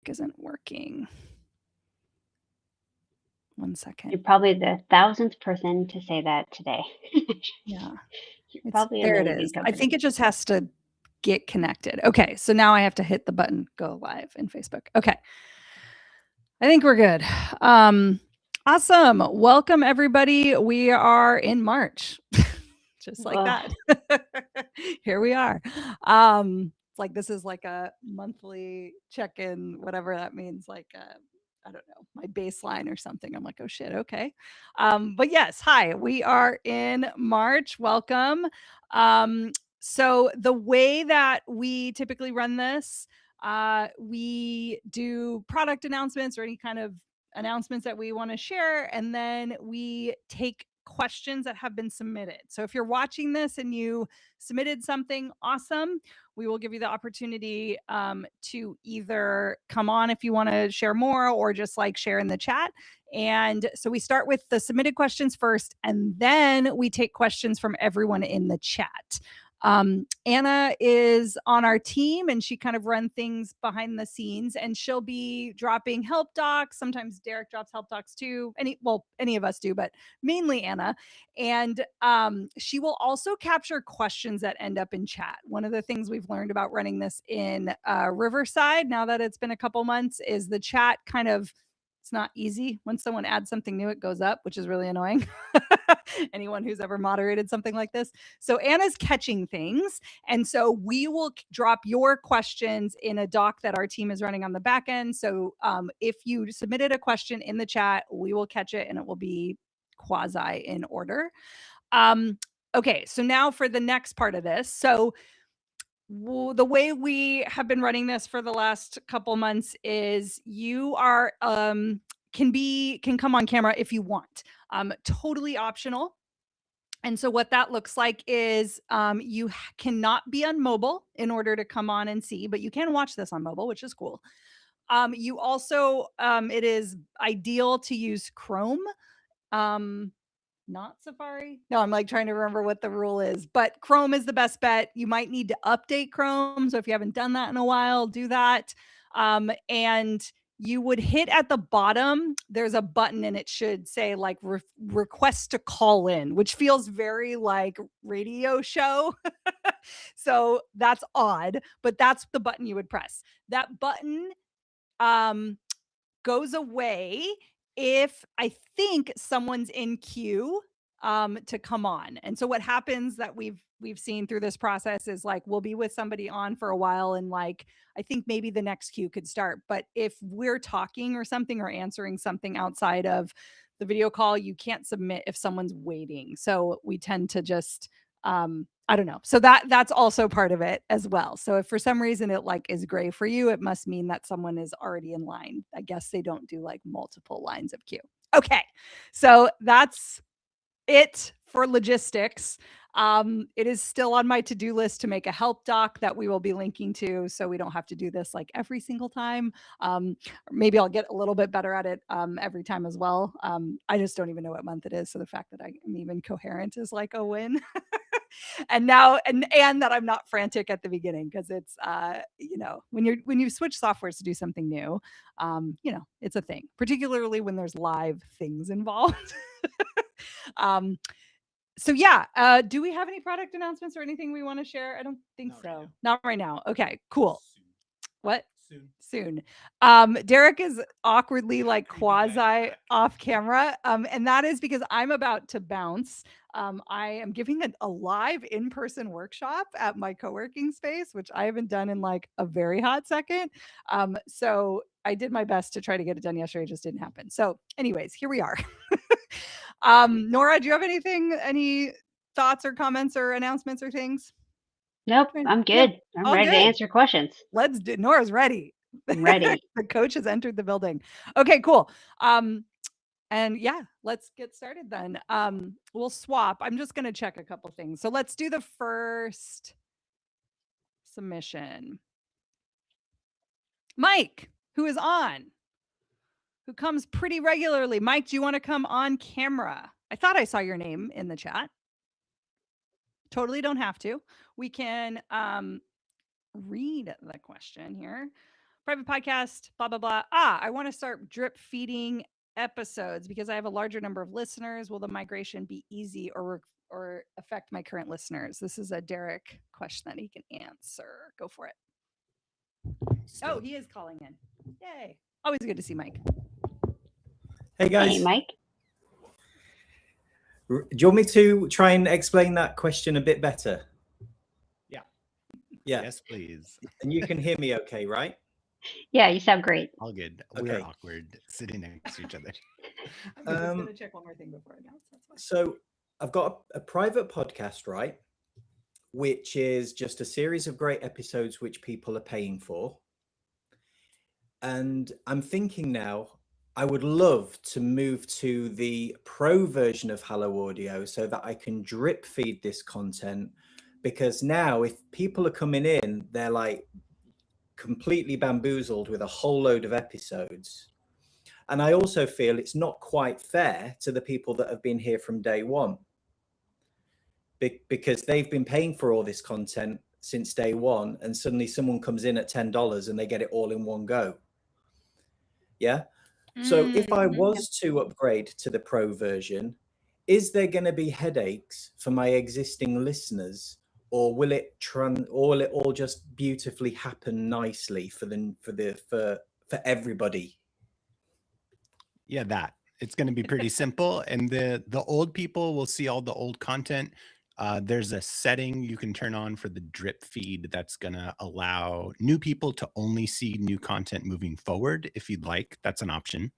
isn't working. 1 You're second. probably the 1000th person to say that today. Yeah, You're it's probably a there. It really is. good I company. think it just has to get connected. Okay, so now I have to hit the button, go live in Facebook. Okay, I think we're good. Awesome. Welcome everybody. We are in March. Just like Ugh. that. Here we are. It's like this is like a monthly check-in, whatever that means, like I don't know, my baseline or something. I'm like, oh shit, okay. But yes, hi, we are in March. Welcome. So the way that we typically run this, we do product announcements or any kind of announcements that we want to share, and then we take questions that have been submitted. So if you're watching this and you submitted something, awesome. We will give you the opportunity to either come on if you want to share more or just like share in the chat. And so we start with the submitted questions first, and then we take questions from everyone in the chat. Anna is on our team and she kind of run things behind the scenes, and she'll be dropping help docs. Sometimes Derek drops help docs too. Any of us do, but mainly Anna. And she will also capture questions that end up in chat. One of the things we've learned about running this in Riverside, now that it's been a couple months, is the chat kind of, it's not easy. When someone adds something new, it goes up, which is really annoying. Anyone who's ever moderated something like this. So Anna's catching things. And so we will drop your questions in a doc that our team is running on the back end. So if you submitted a question in the chat, we will catch it and it will be quasi in order. Okay, so now for the next part of this. So the way we have been running this for the last couple months is you are can come on camera if you want. Totally optional. And so what that looks like is you cannot be on mobile in order to come on and see, but you can watch this on mobile, which is cool. You also, it is ideal to use Chrome. Not Safari. No, I'm like trying to remember what the rule is, but Chrome is the best bet. You might need to update Chrome. So if you haven't done that in a while, do that. And you would hit at the bottom, there's a button and it should say like request to call in, which feels very like radio show. So that's odd, but that's the button you would press. That button um, goes away if I think someone's in queue to come on. And so what happens that we've seen through this process is like we'll be with somebody on for a while and like I think maybe the next queue could start. But if we're talking or something or answering something outside of the video call, you can't submit if someone's waiting. So we tend to just I don't know. So that's also part of it as well. So if for some reason it like is gray for you, it must mean that someone is already in line. I guess they don't do like multiple lines of queue. Okay. So that's it for logistics. It is still on my to-do list to make a help doc that we will be linking to, so we don't have to do this like every single time. Maybe I'll get a little bit better at it every time as well. I just don't even know what month it is, so the fact that I am even coherent is like a win. And now and that I'm not frantic at the beginning because it's when you switch softwares to do something new, it's a thing, particularly when there's live things involved. um so yeah, do we have any product announcements or anything we want to share? I don't think Not right so. now. Not right now. Okay, cool. Soon. What? Soon. Soon. Derek is awkwardly like Creepy guy in the quasi back. off camera. And that is because I'm about to bounce. I am giving a live in-person workshop at my co-working space, which I haven't done in like a very hot second. So I did my best to try to get it done yesterday. It just didn't happen. So, anyways, here we are. Nora, do you have any thoughts or comments or announcements or things? Nope, I'm No, good. I'm all ready to good. answer questions. Let's do. Nora's ready. I'm ready. The coach has entered the building. Okay, cool. And yeah, let's get started then. We'll swap. I'm just going to check a couple things. So let's do the first submission. Mike, who is on, who comes pretty regularly. Mike, do you want to come on camera? I thought I saw your name in the chat. Totally don't have to. We can read the question here. private podcast, blah, blah, blah. I want to start drip feeding episodes because I have a larger number of listeners. Will the migration be easy or affect my current listeners? This is a Derek question that he can answer. Go for it. Oh, Still. he is calling in. Yay. Always good to see Mike. Hey Hey, guys, Mike. do you want me to try and explain that question a bit better? Yeah. Yeah. Yes, please. And you can hear me okay, right? Yeah, you sound great. All good. We're Okay. awkward sitting next to each other. I'm just going to check one more thing before I announce. That's fine. So I've got a private podcast, right? Which is just a series of great episodes which people are paying for. And I'm thinking now, I would love to move to the pro version of Hello Audio so that I can drip feed this content. Because now if people are coming in, they're like completely bamboozled with a whole load of episodes. And I also feel it's not quite fair to the people that have been here from day one. Because they've been paying for all this content since day one, and suddenly someone comes in at $10 and they get it all in one go. Yeah. So if I was to upgrade to the pro version, is there going to be headaches for my existing listeners, or will it all just beautifully happen nicely for everybody? Yeah, that. It's going to be pretty simple. And the old people will see all the old content. There's a setting you can turn on for the drip feed that's going to allow new people to only see new content moving forward. If you'd like, that's an option.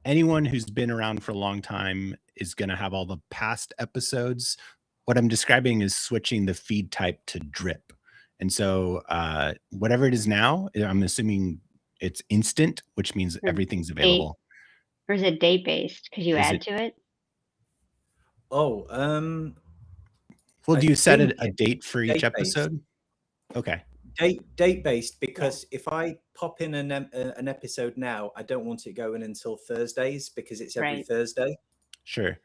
Anyone who's been around for a long time is going to have all the past episodes. What I'm describing is switching the feed type to drip. And so whatever it is now, I'm assuming it's instant, which means everything's available. Or is it date-based? Could you add to it? Oh, well, do you set a date for each episode? Okay. Date-based, because if I pop in an episode now, I don't want it going until Thursdays because it's every Thursday. Sure.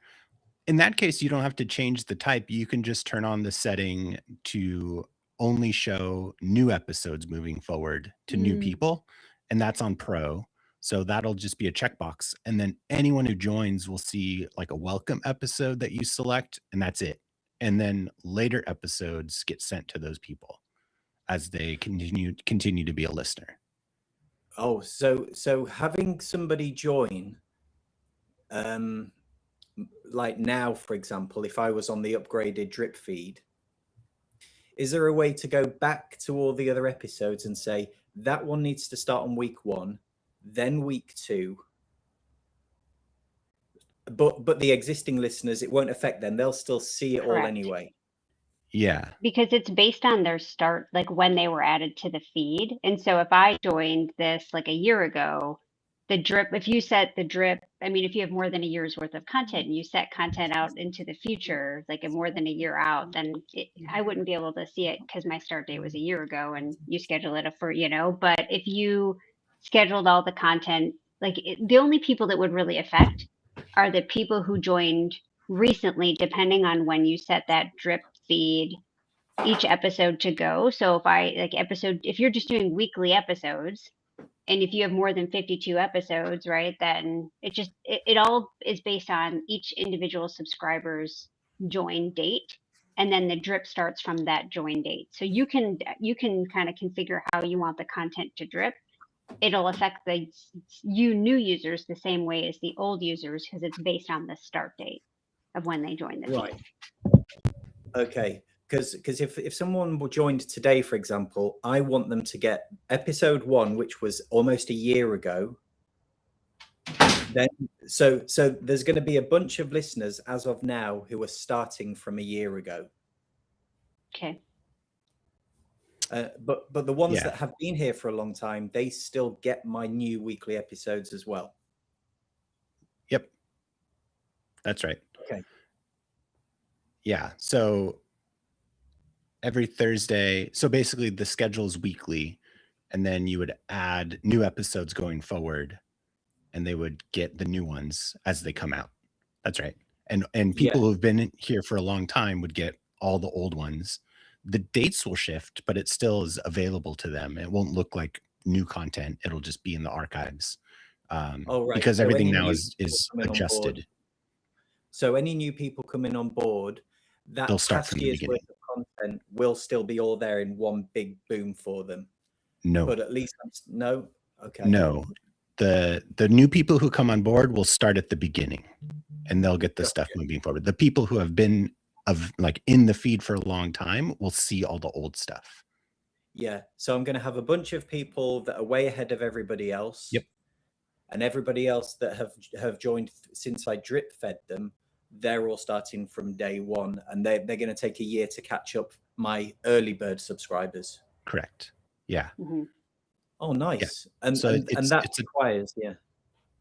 In that case, you don't have to change the type. You can just turn on the setting to only show new episodes moving forward to new people. And that's on Pro. So that'll just be a checkbox. And then anyone who joins will see like a welcome episode that you select, and that's it. And then later episodes get sent to those people as they continue to be a listener. Oh, so having somebody join, like now, for example, if I was on the upgraded drip feed, is there a way to go back to all the other episodes and say that one needs to start on week 1, then week 2? But the existing listeners, it won't affect them. They'll still see it all anyway. Yeah. Because it's based on their start, like when they were added to the feed. And so if I joined this like a year ago, the drip, if you set the drip, I mean, if you have more than a year's worth of content and you set content out into the future, like more than a year out, then I wouldn't be able to see it because my start date was a year ago and you schedule it for, but if you scheduled all the content, like the only people that would really affect are the people who joined recently, depending on when you set that drip feed each episode to go. So if you're just doing weekly episodes, and if you have more than 52 episodes, right, then it all is based on each individual subscriber's join date. And then the drip starts from that join date. So you can kind of configure how you want the content to drip. It'll affect the new users the same way as the old users because it's based on the start date of when they join the feed. Okay. Because if someone joined today, for example, I want them to get episode 1, which was almost a year ago. Then so there's going to be a bunch of listeners as of now who are starting from a year ago. Okay. But the ones that have been here for a long time, they still get my new weekly episodes as well. Yep. That's right. Okay. Yeah. So every Thursday. So basically the schedule is weekly, and then you would add new episodes going forward, and they would get the new ones as they come out. That's right. And people who've been here for a long time would get all the old ones. the dates will shift, but it still is available to them. It won't look like new content. It'll just be in the archives. Oh, right. Because So everything any now new is people coming on board, adjusted. so any new people coming on board, that They'll start past from the year's worth beginning. of content will still be all there in one big boom for them. No, But at least no. Okay. no. The new people who come on board will start at the beginning, and they'll get the stuff moving forward. The people who have been in the feed for a long time will see all the old stuff. Yeah. So I'm going to have a bunch of people that are way ahead of everybody else. Yep. And everybody else that have joined since I drip fed them, they're all starting from day one, and they're going to take a year to catch up my early bird subscribers. Correct. Yeah. Mm-hmm. Oh, nice. Yeah. And so and that requires,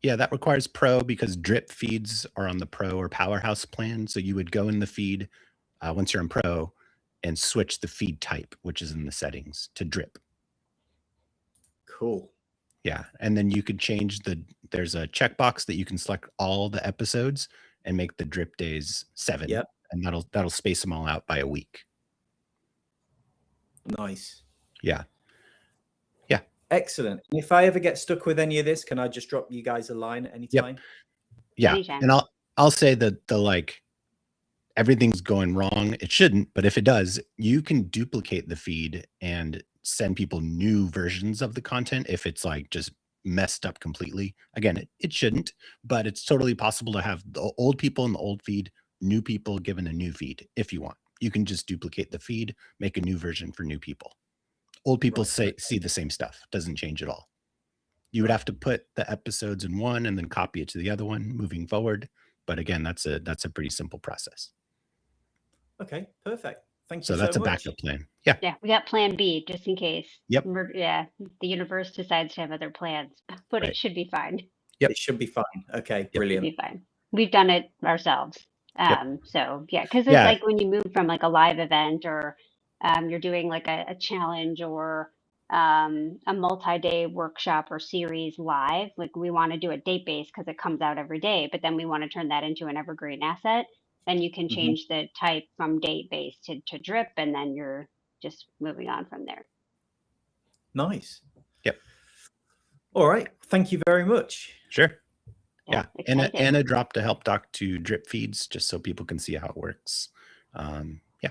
Yeah, that requires Pro, because drip feeds are on the Pro or Powerhouse plan. So you would go in the feed once you're in Pro and switch the feed type, which is in the settings, to drip. Cool. Yeah, and then you could change there's a checkbox that you can select all the episodes and make the drip days 7. Yep. And that'll space them all out by a week. Nice. Yeah. Excellent. If I ever get stuck with any of this, can I just drop you guys a line at any time? Yep. Yeah. Anytime. And I'll say that everything's going wrong. It shouldn't, but if it does, you can duplicate the feed and send people new versions of the content if it's like just messed up completely. Again, it shouldn't, but it's totally possible to have the old people in the old feed, new people given a new feed if you want. You can just duplicate the feed, make a new version for new people. Old people see the same stuff. Doesn't change at all. You would have to put the episodes in one and then copy it to the other one moving forward. But again, that's a pretty simple process. Okay, perfect. Thank you so so that's a much. backup plan. Yeah. Yeah, we got plan B just in case. Yep. Yeah, the universe decides to have other plans, but Right. it should be fine. Yep. It should be fine. Okay, It brilliant. should be fine. We've done it ourselves. Yep. So yeah, because it's Yeah. like when you move from like a live event or you're doing like a challenge or a multi-day workshop or series live, like we want to do it date-based because it comes out every day, but then we want to turn that into an evergreen asset. Then you can change the type from date-based to drip, and then you're just moving on from there. Nice. Yep. All right. Thank you very much. Sure. Yeah. excited. Anna dropped a help doc to drip feeds just so people can see how it works. Yeah.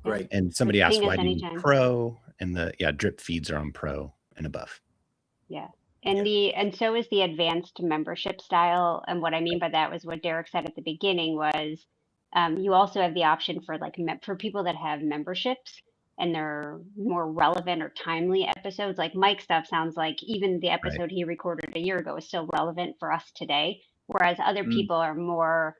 Great. And somebody Just asked ping why us do you need anytime. Pro, and drip feeds are on Pro and above. Yeah. And so is the advanced membership style. And what I mean by that was what Derek said at the beginning was you also have the option for like for people that have memberships and they're more relevant or timely episodes. Like Mike's stuff sounds like even the episode he recorded a year ago is still relevant for us today. Whereas other people are more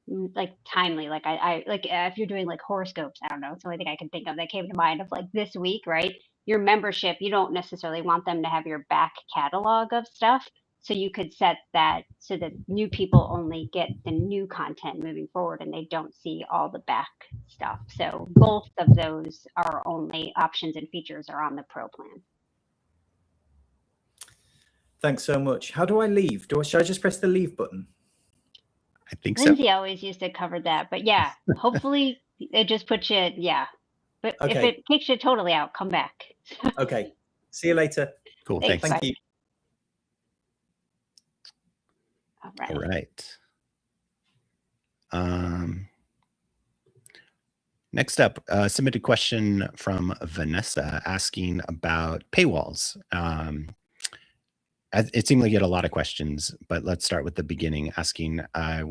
like timely. Like I like if you're doing like horoscopes, I don't know, it's the only thing I can think of that came to mind of like this week, right? Your membership, you don't necessarily want them to have your back catalog of stuff. So you could set that so that new people only get the new content moving forward and they don't see all the back stuff. So both of those are only options and features are on the Pro plan. Thanks so much. How do I leave? Should I just press the leave button? I think so. Lindsay always used to cover that, but yeah, hopefully it just puts you, yeah. But if it kicks you totally out, come back. Okay. See you later. Cool. Thanks. Thanks. Thank you. All right. All right. Next up, submitted question from Vanessa asking about paywalls. It seemed like you had a lot of questions, but let's start with the beginning, asking, I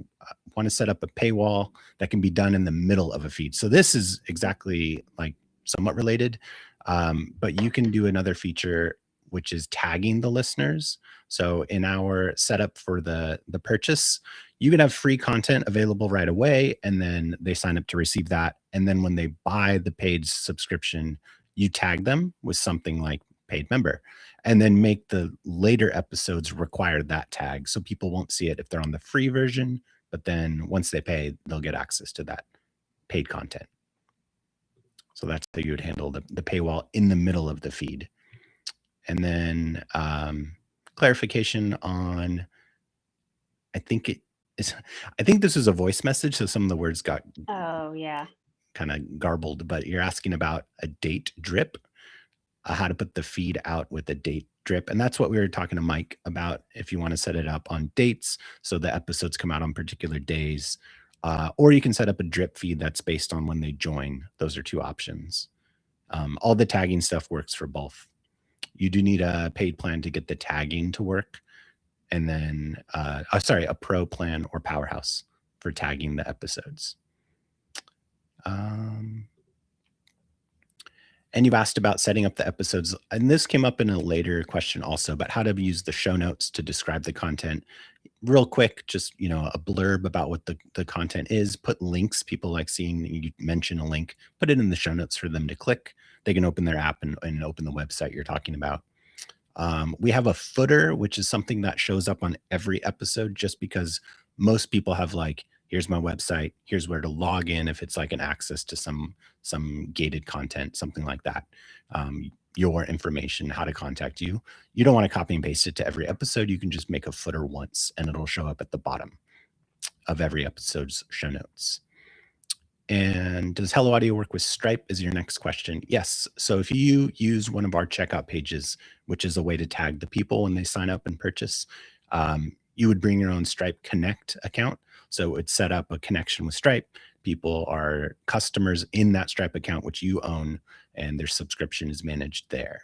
want to set up a paywall that can be done in the middle of a feed. So this is exactly like somewhat related, but you can do another feature, which is tagging the listeners. So in our setup for the purchase, you can have free content available right away, and then they sign up to receive that. And then when they buy the paid subscription, you tag them with something like paid member, and then make the later episodes require that tag. So people won't see it if they're on the free version, but then once they pay, they'll get access to that paid content. So that's how you would handle the paywall in the middle of the feed. And then clarification on, I think this is a voice message, so some of the words got Oh yeah, kind of garbled, but you're asking about a date drip, how to put the feed out with a date drip. And that's what we were talking to Mike about. If you want to set it up on dates, so the episodes come out on particular days, or you can set up a drip feed that's based on when they join. Those are two options. All the tagging stuff works for both. You do need a paid plan to get the tagging to work. And then, a pro plan or Powerhouse for tagging the episodes. And you asked about setting up the episodes. And this came up in a later question also, but how to use the show notes to describe the content. Real quick, just, a blurb about what the content is. Put links. People like seeing you mention a link. Put it in the show notes for them to click. They can open their app and open the website you're talking about. We have a footer, which is something that shows up on every episode just because most people have like, here's my website, here's where to log in if it's like an access to some gated content, something like that. Your information, how to contact you. You don't want to copy and paste it to every episode. You can just make a footer once and it'll show up at the bottom of every episode's show notes. And does Hello Audio work with Stripe is your next question. Yes. So if you use one of our checkout pages, which is a way to tag the people when they sign up and purchase, you would bring your own Stripe Connect account. So it would set up a connection with Stripe. People are customers in that Stripe account, which you own, and their subscription is managed there.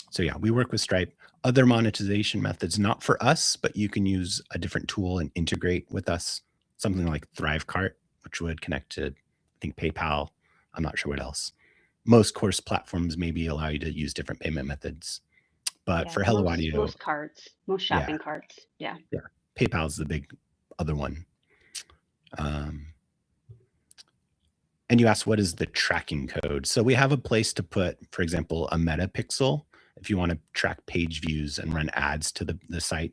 So yeah, we work with Stripe. Other monetization methods, not for us, but you can use a different tool and integrate with us. Something like Thrivecart, which would connect to, I think, PayPal. I'm not sure what else. Most course platforms maybe allow you to use different payment methods. But for Hello Audio, most carts, most shopping carts. Yeah. PayPal is the big other one. And you asked, what is the tracking code? So we have a place to put, for example, a meta pixel. If you want to track page views and run ads to the site,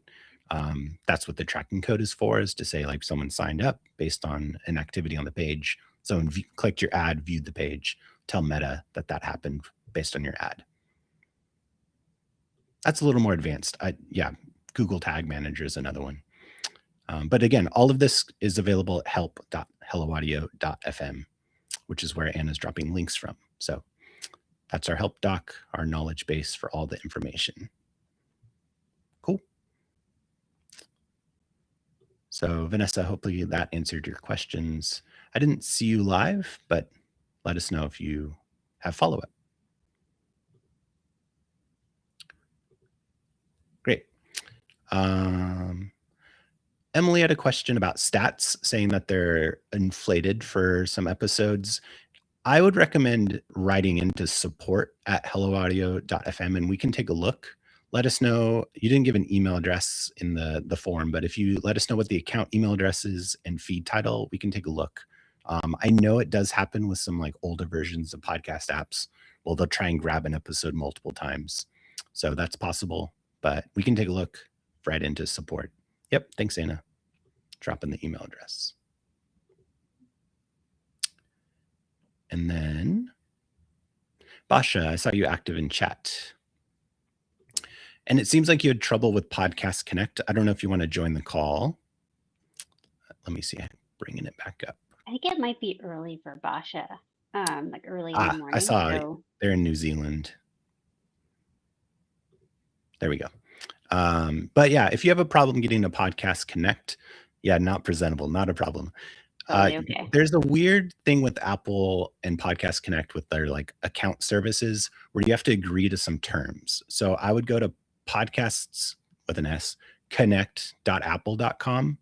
that's what the tracking code is for, is to say like someone signed up based on an activity on the page. Someone clicked your ad, viewed the page, tell Meta that happened based on your ad. That's a little more advanced. Google Tag Manager is another one. But again, all of this is available at help.helloaudio.fm, which is where Anna's dropping links from. So that's our help doc, our knowledge base for all the information. Cool. So Vanessa, hopefully that answered your questions. I didn't see you live, but let us know if you have follow-up. Great. Emily had a question about stats, saying that they're inflated for some episodes. I would recommend writing into support@helloaudio.fm and we can take a look. Let us know. You didn't give an email address in the form, but if you let us know what the account email address is and feed title, we can take a look. I know it does happen with some like older versions of podcast apps. Well, they'll try and grab an episode multiple times. So that's possible, but we can take a look right into support. Yep. Thanks, Anna. Drop in the email address. And then Basha, I saw you active in chat. And it seems like you had trouble with Podcast Connect. I don't know if you want to join the call. Let me see. I'm bringing it back up. I think it might be early for Basha, like early in the morning. I saw they're in New Zealand. There we go. But yeah, if you have a problem getting to Podcast Connect, not presentable, not a problem. Okay. There's a weird thing with Apple and Podcast Connect with their like account services where you have to agree to some terms. So I would go to podcasts with an S, connect.apple.com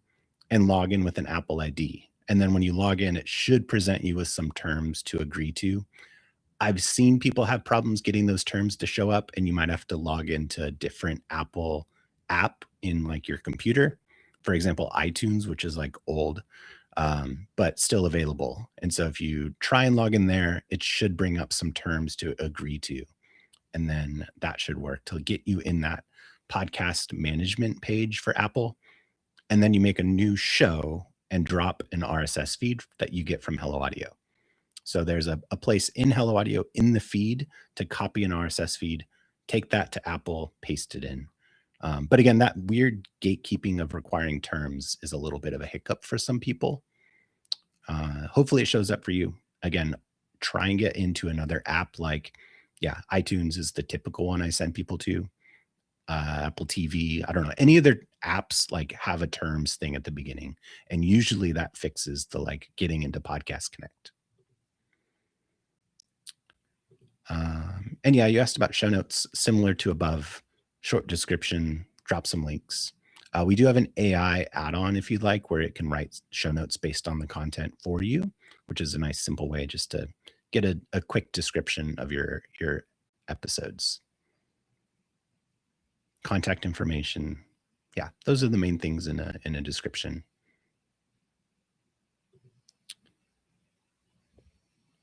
and log in with an Apple ID. And then when you log in, it should present you with some terms to agree to. I've seen people have problems getting those terms to show up, and you might have to log into a different Apple app in like your computer. For example, iTunes, which is like old, but still available. And so if you try and log in there, it should bring up some terms to agree to. And then that should work to get you in that podcast management page for Apple. And then you make a new show and drop an RSS feed that you get from Hello Audio. So there's a place in Hello Audio in the feed to copy an RSS feed, take that to Apple, paste it in. But again, that weird gatekeeping of requiring terms is a little bit of a hiccup for some people. Hopefully it shows up for you. again, try and get into another app. Like, yeah, iTunes is the typical one I send people to. Apple TV, I don't know, any other apps like have a terms thing at the beginning, and usually that fixes the like getting into Podcast Connect. And yeah, you asked about show notes, similar to above, short description, drop some links. We do have an AI add-on if you'd like, where it can write show notes based on the content for you, which is a nice simple way just to get a quick description of your episodes. Contact information. Yeah, those are the main things in a description.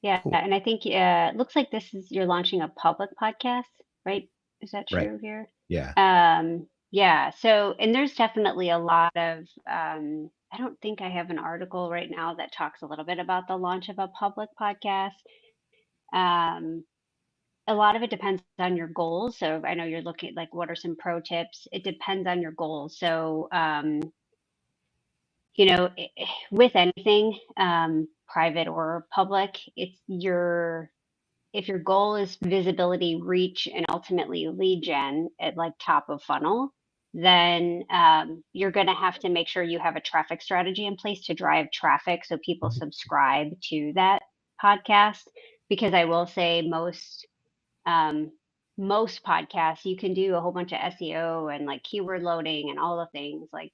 Yeah, Cool. and I think it looks like you're launching a public podcast, right? Is that Right. true here? Yeah. Yeah. So, and there's definitely a lot of I don't think I have an article right now that talks a little bit about the launch of a public podcast. Um, a lot of it depends on your goals. So I know you're looking like what are some pro tips? It depends on your goals. So with anything, private or public, if your goal is visibility, reach, and ultimately lead gen at like top of funnel, then you're going to have to make sure you have a traffic strategy in place to drive traffic so people subscribe to that podcast. Because I will say most podcasts you can do a whole bunch of SEO and like keyword loading and all the things like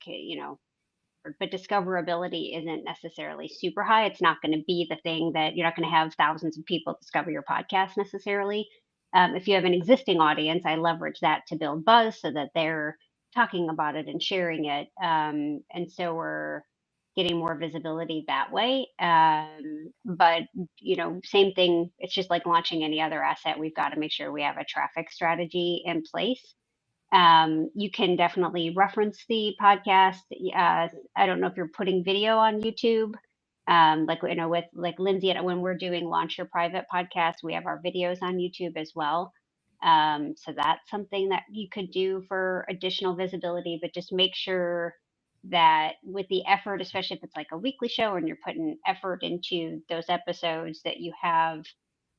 but discoverability isn't necessarily super high. It's not going to be the thing that you're not going to have thousands of people discover your podcast necessarily. If you have an existing audience, I leverage that to build buzz so that they're talking about it and sharing it. And so we're getting more visibility that way. But, same thing. It's just like launching any other asset. We've got to make sure we have a traffic strategy in place. You can definitely reference the podcast. I don't know if you're putting video on YouTube. With like Lindsay, when we're doing Launch Your Private podcast, we have our videos on YouTube as well. So that's something that you could do for additional visibility, but just make sure that with the effort, especially if it's like a weekly show and you're putting effort into those episodes, that you have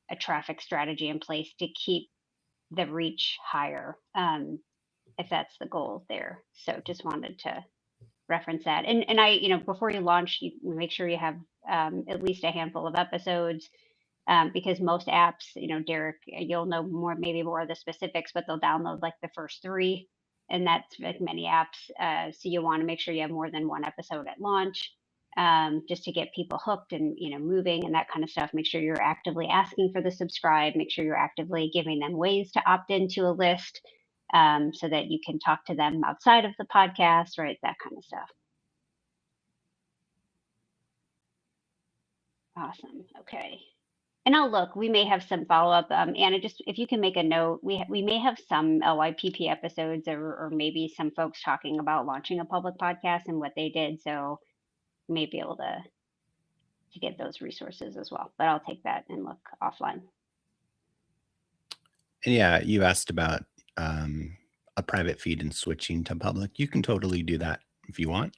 a traffic strategy in place to keep the reach higher. If that's the goal there. So just wanted to reference that. And before you launch, you make sure you have at least a handful of episodes, because most apps, Derek, you'll know maybe more of the specifics, but they'll download like the first 3, and that's like many apps. So you want to make sure you have more than one episode at launch. Just to get people hooked and moving and that kind of stuff. Make sure you're actively asking for the subscribe. Make sure you're actively giving them ways to opt into a list, so that you can talk to them outside of the podcast, right? That kind of stuff. Awesome. Okay. And I'll look. We may have some follow up. Anna, just if you can make a note, we may have some LYPP episodes, or maybe some folks talking about launching a public podcast and what they did. So we may be able to get those resources as well. But I'll take that and look offline. And yeah, you asked about a private feed and switching to public. You can totally do that if you want,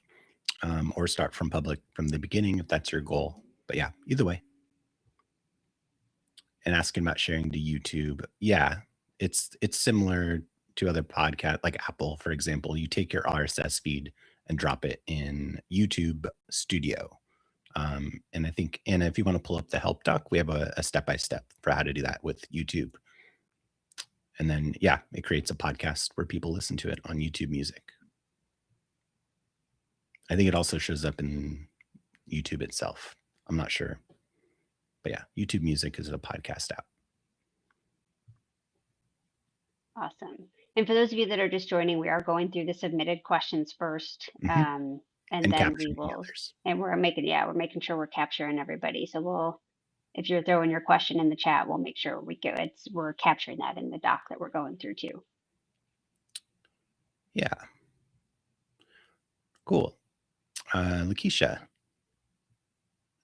or start from public from the beginning if that's your goal. But yeah, either way. And asking about sharing to YouTube. Yeah, it's similar to other podcasts like Apple, for example. You take your RSS feed and drop it in YouTube Studio. And I think, Anna, if you want to pull up the help doc, we have a step-by-step for how to do that with YouTube. And then, yeah, it creates a podcast where people listen to it on YouTube Music. I think it also shows up in YouTube itself. I'm not sure. But yeah, YouTube Music is a podcast app. Awesome. And for those of you that are just joining, we are going through the submitted questions first. Mm-hmm. And then we will, and we're making sure we're capturing everybody. So if you're throwing your question in the chat, we'll make sure we're capturing that in the doc that we're going through too. Yeah. Cool. Lakeisha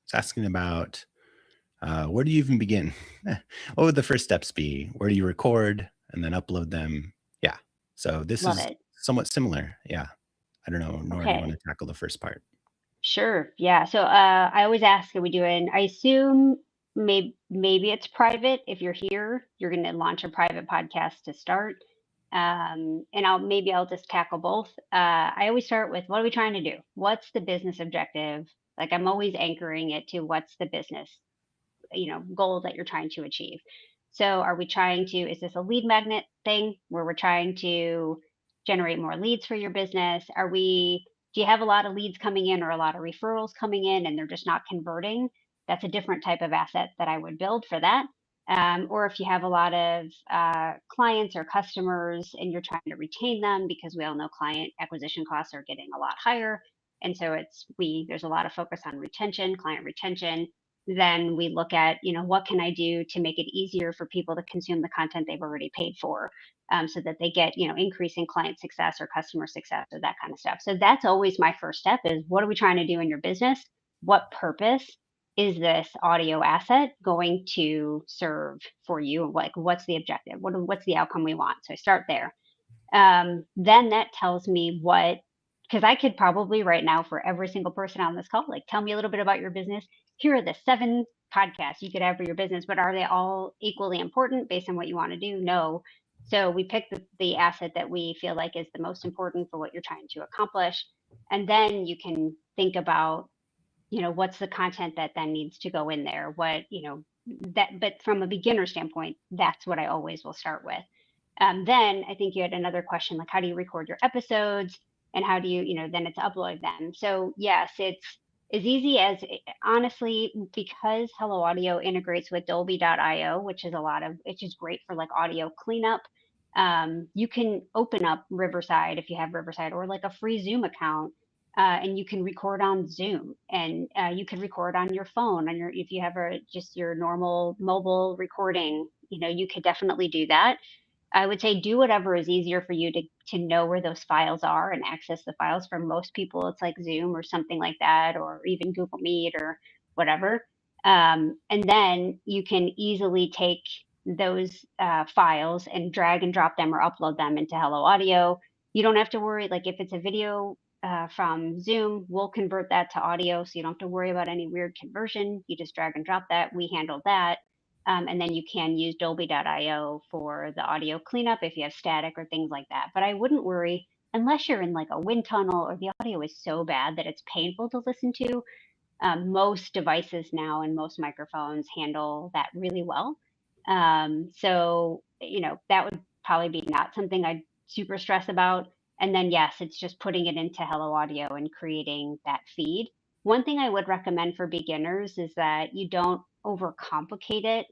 is asking about where do you even begin? What would the first steps be? Where do you record and then upload them? Yeah. So this is somewhat similar. Yeah. I don't know, Nora, do you want to tackle the first part? Sure. Yeah. So I always ask, are we doing, I assume maybe it's private. If you're here, you're going to launch a private podcast to start. And I'll just tackle both. I always start with, what are we trying to do? What's the business objective? Like, I'm always anchoring it to what's the business, goal that you're trying to achieve. So are we trying to, is this a lead magnet thing where we're trying to generate more leads for your business? Do you have a lot of leads coming in or a lot of referrals coming in and they're just not converting? That's a different type of asset that I would build for that. Or if you have a lot of clients or customers and you're trying to retain them, because we all know client acquisition costs are getting a lot higher. And so there's a lot of focus on retention, client retention. Then we look at, what can I do to make it easier for people to consume the content they've already paid for, so that they get, increasing client success or customer success or that kind of stuff. So that's always my first step is, what are we trying to do in your business? What purpose is this audio asset going to serve for you? Like, what's the objective? What's the outcome we want? So I start there. Then that tells me because I could probably right now, for every single person on this call, like, tell me a little bit about your business. Here are the 7 podcasts you could have for your business, but are they all equally important based on what you want to do? No. So we pick the asset that we feel like is the most important for what you're trying to accomplish. And then you can think about, what's the content that then needs to go in there? But from a beginner standpoint, that's what I always will start with. Then I think you had another question, like, how do you record your episodes and how do you, then it's upload them. So yes, it's as easy as, honestly, because Hello Audio integrates with Dolby.io, which is great for like audio cleanup. You can open up Riverside if you have Riverside, or like a free Zoom account. And you can record on Zoom, and you can record on your phone, if you have just your normal mobile recording, you could definitely do that. I would say do whatever is easier for you to know where those files are and access the files. For most people, it's like Zoom or something like that, or even Google Meet or whatever. And then you can easily take those files and drag and drop them or upload them into Hello Audio. You don't have to worry, like, if it's a video from Zoom, we'll convert that to audio, so you don't have to worry about any weird conversion. You just drag and drop that. We handle that. And then you can use Dolby.io for the audio cleanup if you have static or things like that. But I wouldn't worry unless you're in like a wind tunnel or the audio is so bad that it's painful to listen to. Most devices now and most microphones handle that really well. So, that would probably be not something I'd super stress about. And then, yes, it's just putting it into Hello Audio and creating that feed. One thing I would recommend for beginners is that you don't overcomplicate it.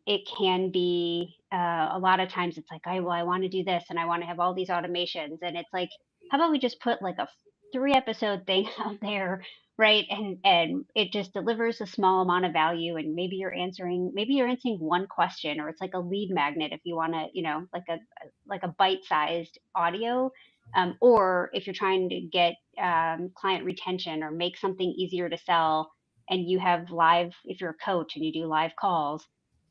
It can be a lot of times it's like, I want to do this and I want to have all these automations. And it's like, how about we just put like a 3-episode thing out there, right? And it just delivers a small amount of value. And maybe you're answering one question, or it's like a lead magnet if you want to, like a bite-sized audio. Or if you're trying to get client retention or make something easier to sell, and you have if you're a coach and you do live calls,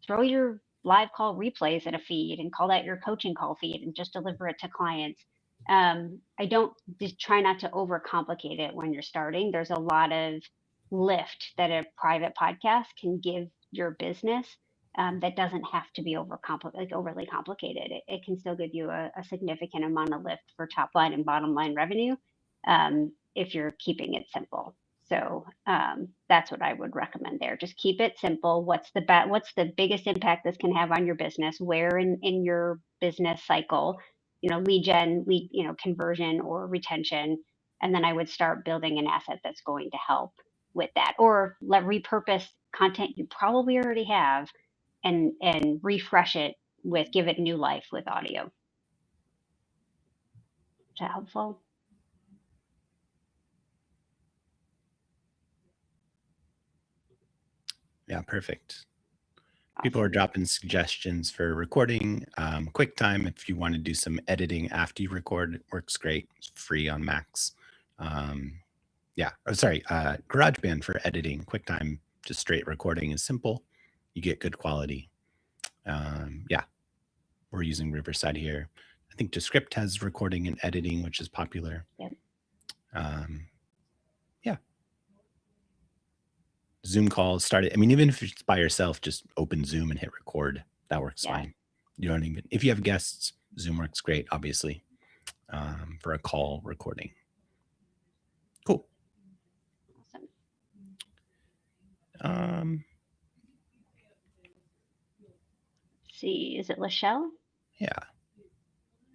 throw your live call replays in a feed and call that your coaching call feed and just deliver it to clients. I don't just try not to overcomplicate it when you're starting. There's a lot of lift that a private podcast can give your business, that doesn't have to be overly complicated. It can still give you a significant amount of lift for top line and bottom line revenue, if you're keeping it simple. So that's what I would recommend there. Just keep it simple. What's the biggest impact this can have on your business? Where in your business cycle, lead gen, conversion or retention. And then I would start building an asset that's going to help with that, or repurpose content you probably already have and refresh it give it new life with audio. Is that helpful? Yeah, perfect. People are dropping suggestions for recording. QuickTime, if you want to do some editing after you record, it works great. It's free on Macs. GarageBand for editing. QuickTime, just straight recording is simple. You get good quality. We're using Riverside here. I think Descript has recording and editing, which is popular. Yep. Zoom calls, start it. I mean, even if it's by yourself, just open Zoom and hit record. That works fine. You don't even, if you have guests, Zoom works great, obviously, for a call recording. Cool. Awesome. See, is it Lachelle? Yeah.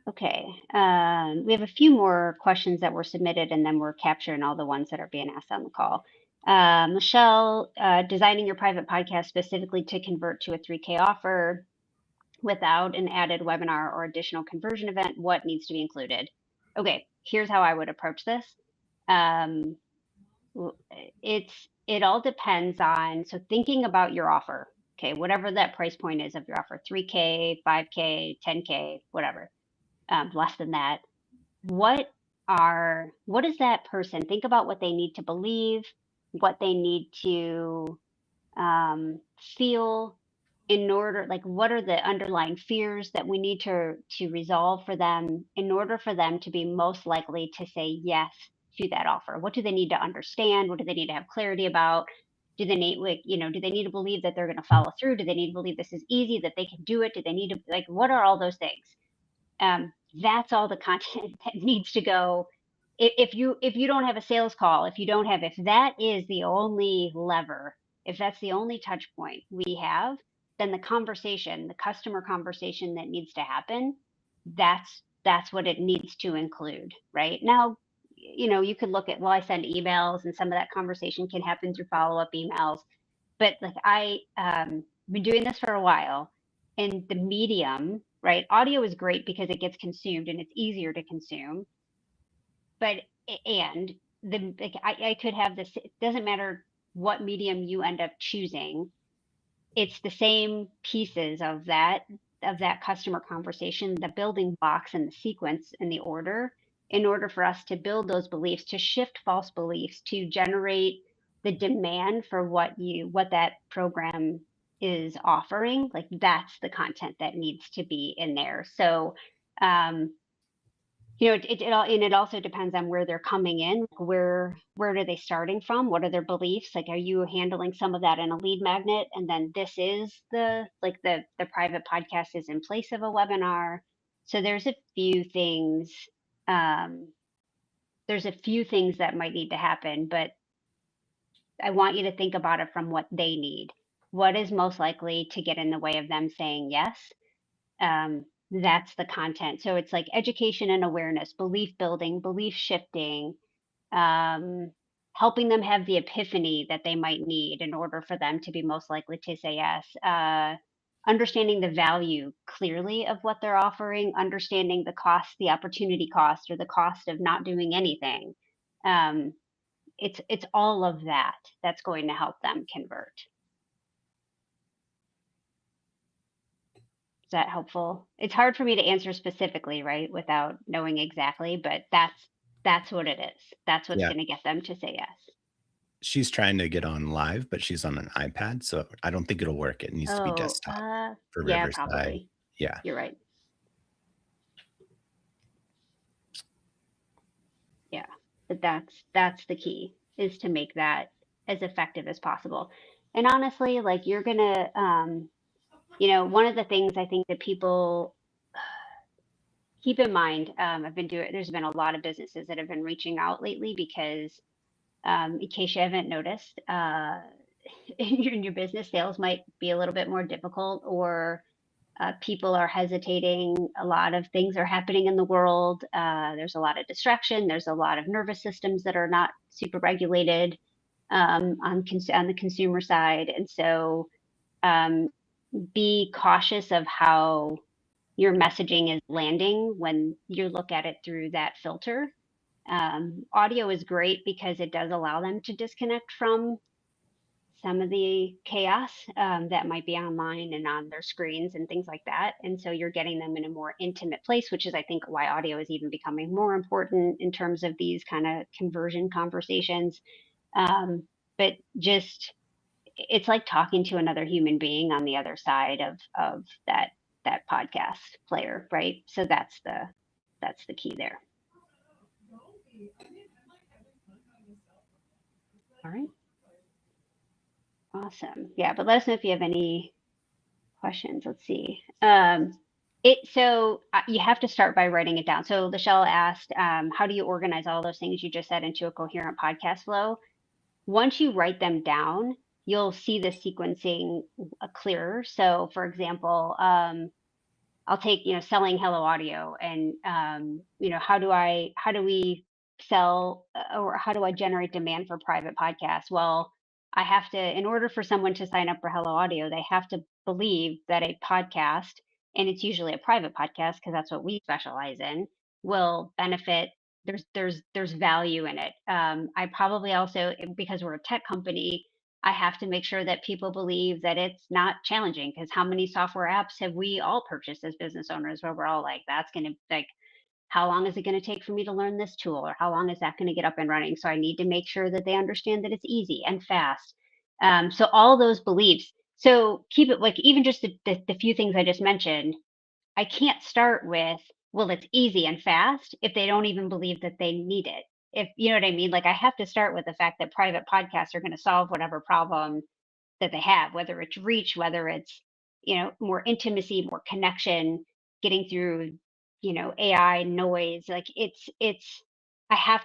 Okay. We have a few more questions that were submitted, and then we're capturing all the ones that are being asked on the call. Michelle, designing your private podcast specifically to convert to a 3K offer without an added webinar or additional conversion event, what needs to be included? Okay, here's how I would approach this. It all depends on, so thinking about your offer, okay, whatever that price point is of your offer, 3K, 5K, 10K, whatever, less than that. What is that person? Think about what they need to believe, what they need to feel in order, like what are the underlying fears that we need to resolve for them in order for them to be most likely to say yes to that offer. What do they need to understand? What do they need to have clarity about? Do they need, like, do they need to believe that they're going to follow through? Do they need to believe this is easy, that they can do it? Do they need to, like, what are all those things? That's all the content that needs to go. If you don't have a sales call, if that is the only lever, if that's the only touch point we have, then the customer conversation that needs to happen, that's what it needs to include. Right now, you could look at, well, I send emails, and some of that conversation can happen through follow-up emails, but like been doing this for a while, and the medium, right? Audio is great because it gets consumed and it's easier to consume. But and the like, I could have this. It doesn't matter what medium you end up choosing. It's the same pieces of that customer conversation, the building blocks and the sequence and the order, in order for us to build those beliefs, to shift false beliefs, to generate the demand for what that program is offering. Like, that's the content that needs to be in there. So it also depends on where they're coming in. Where are they starting from? What are their beliefs? Like, are you handling some of that in a lead magnet, and then this is the private podcast is in place of a webinar? So there's a few things. There's a few things that might need to happen, but I want you to think about it from what they need. What is most likely to get in the way of them saying yes? That's the content. So it's like education and awareness, belief building, belief shifting, helping them have the epiphany that they might need in order for them to be most likely to say yes. Understanding the value clearly of what they're offering, understanding the cost, the opportunity cost, or the cost of not doing anything. It's all of that that's going to help them convert. Is that helpful? It's hard for me to answer specifically, right, without knowing exactly, but that's what it is. That's what's going to get them to say yes. She's trying to get on live, but she's on an iPad, so I don't think it'll work. It needs to be desktop for Riverside. Probably. Yeah, you're right. Yeah, but that's the key, is to make that as effective as possible. And honestly, like, you're gonna one of the things I think that people keep in mind, there's been a lot of businesses that have been reaching out lately because, in case you haven't noticed, in your business, sales might be a little bit more difficult, or people are hesitating. A lot of things are happening in the world. There's a lot of distraction. There's a lot of nervous systems that are not super regulated on the consumer side. And so be cautious of how your messaging is landing when you look at it through that filter. Audio is great because it does allow them to disconnect from some of the chaos that might be online and on their screens and things like that. And so you're getting them in a more intimate place, which is, I think, why audio is even becoming more important in terms of these kind of conversion conversations. But just, it's like talking to another human being on the other side of that podcast player, right? So that's the key there. All right. Awesome. Yeah, but let us know if you have any questions. Let's see. You have to start by writing it down. So Lachelle asked, how do you organize all those things you just said into a coherent podcast flow? Once you write them down, you'll see the sequencing clearer. So, for example, I'll take, selling Hello Audio and, how do we sell or how do I generate demand for private podcasts? Well, I have to, in order for someone to sign up for Hello Audio, they have to believe that a podcast, and it's usually a private podcast because that's what we specialize in, will benefit. There's value in it. I probably also, because we're a tech company, I have to make sure that people believe that it's not challenging because how many software apps have we all purchased as business owners where we're all like, that's going to like, how long is it going to take for me to learn this tool or how long is that going to get up and running? So I need to make sure that they understand that it's easy and fast. So all those beliefs. So keep it like even just the few things I just mentioned, I can't start with, well, it's easy and fast if they don't even believe that they need it. If you know what I mean, like I have to start with the fact that private podcasts are going to solve whatever problem that they have, whether it's reach, whether it's, more intimacy, more connection, getting through, AI noise. Like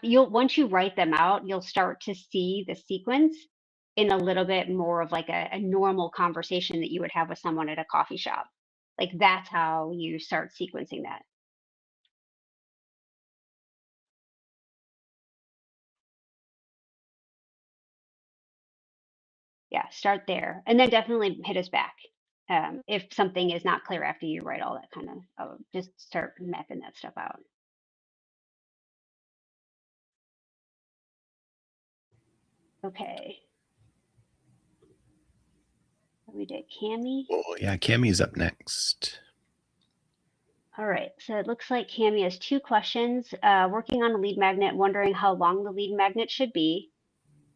you'll, once you write them out, you'll start to see the sequence in a little bit more of like a normal conversation that you would have with someone at a coffee shop. Like that's how you start sequencing that. Yeah, start there. And then definitely hit us back. If something is not clear after you write all that kind of, just start mapping that stuff out. Okay. We did Cami. Oh, yeah, Cammy's up next. All right. So it looks like Cami has two questions. Working on a lead magnet, wondering how long the lead magnet should be.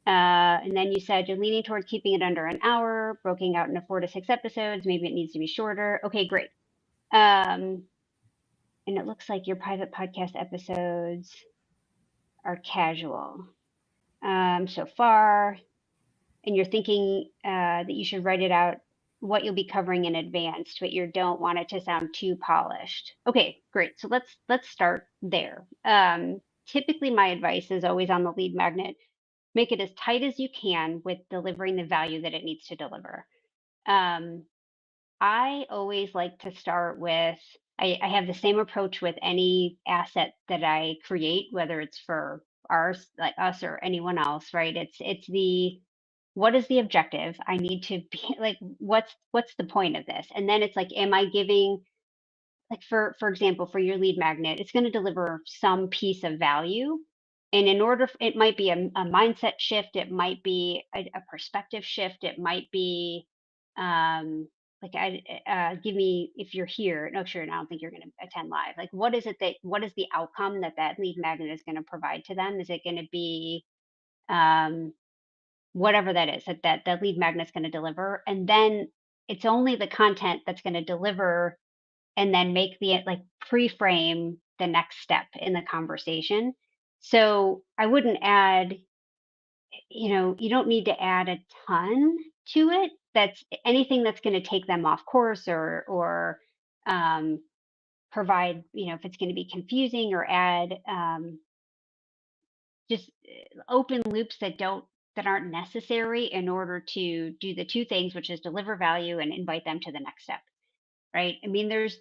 And then you said you're leaning toward keeping it under an hour, broken out into 4 to 6 episodes. Maybe it needs to be shorter. Okay, great. And it looks like your private podcast episodes are casual so far. And you're thinking that you should write it out what you'll be covering in advance, but you don't want it to sound too polished. Okay, great. So let's start there. Typically, my advice is always on the lead magnet. Make it as tight as you can with delivering the value that it needs to deliver. I always like to start with. I have the same approach with any asset that I create, whether it's for ours, like us, or anyone else. Right? It's the what is the objective? I need to be like, what's the point of this? And then it's like, am I giving, like, for example, for your lead magnet, it's going to deliver some piece of value. And in order, it might be a mindset shift, it might be a perspective shift, it might be like give me, if you're here, no, sure, I don't think you're going to attend live. Like, what is it that, what is the outcome that that lead magnet is going to provide to them? Is it going to be um whatever that is that lead magnet's going to deliver, and then it's only the content that's going to deliver and then make the like pre-frame the next step in the conversation. So I wouldn't add, you don't need to add a ton to it. That's anything that's going to take them off course or um, provide, if it's going to be confusing or add just open loops that aren't necessary in order to do the two things, which is deliver value and invite them to the next step. Right? I mean, there's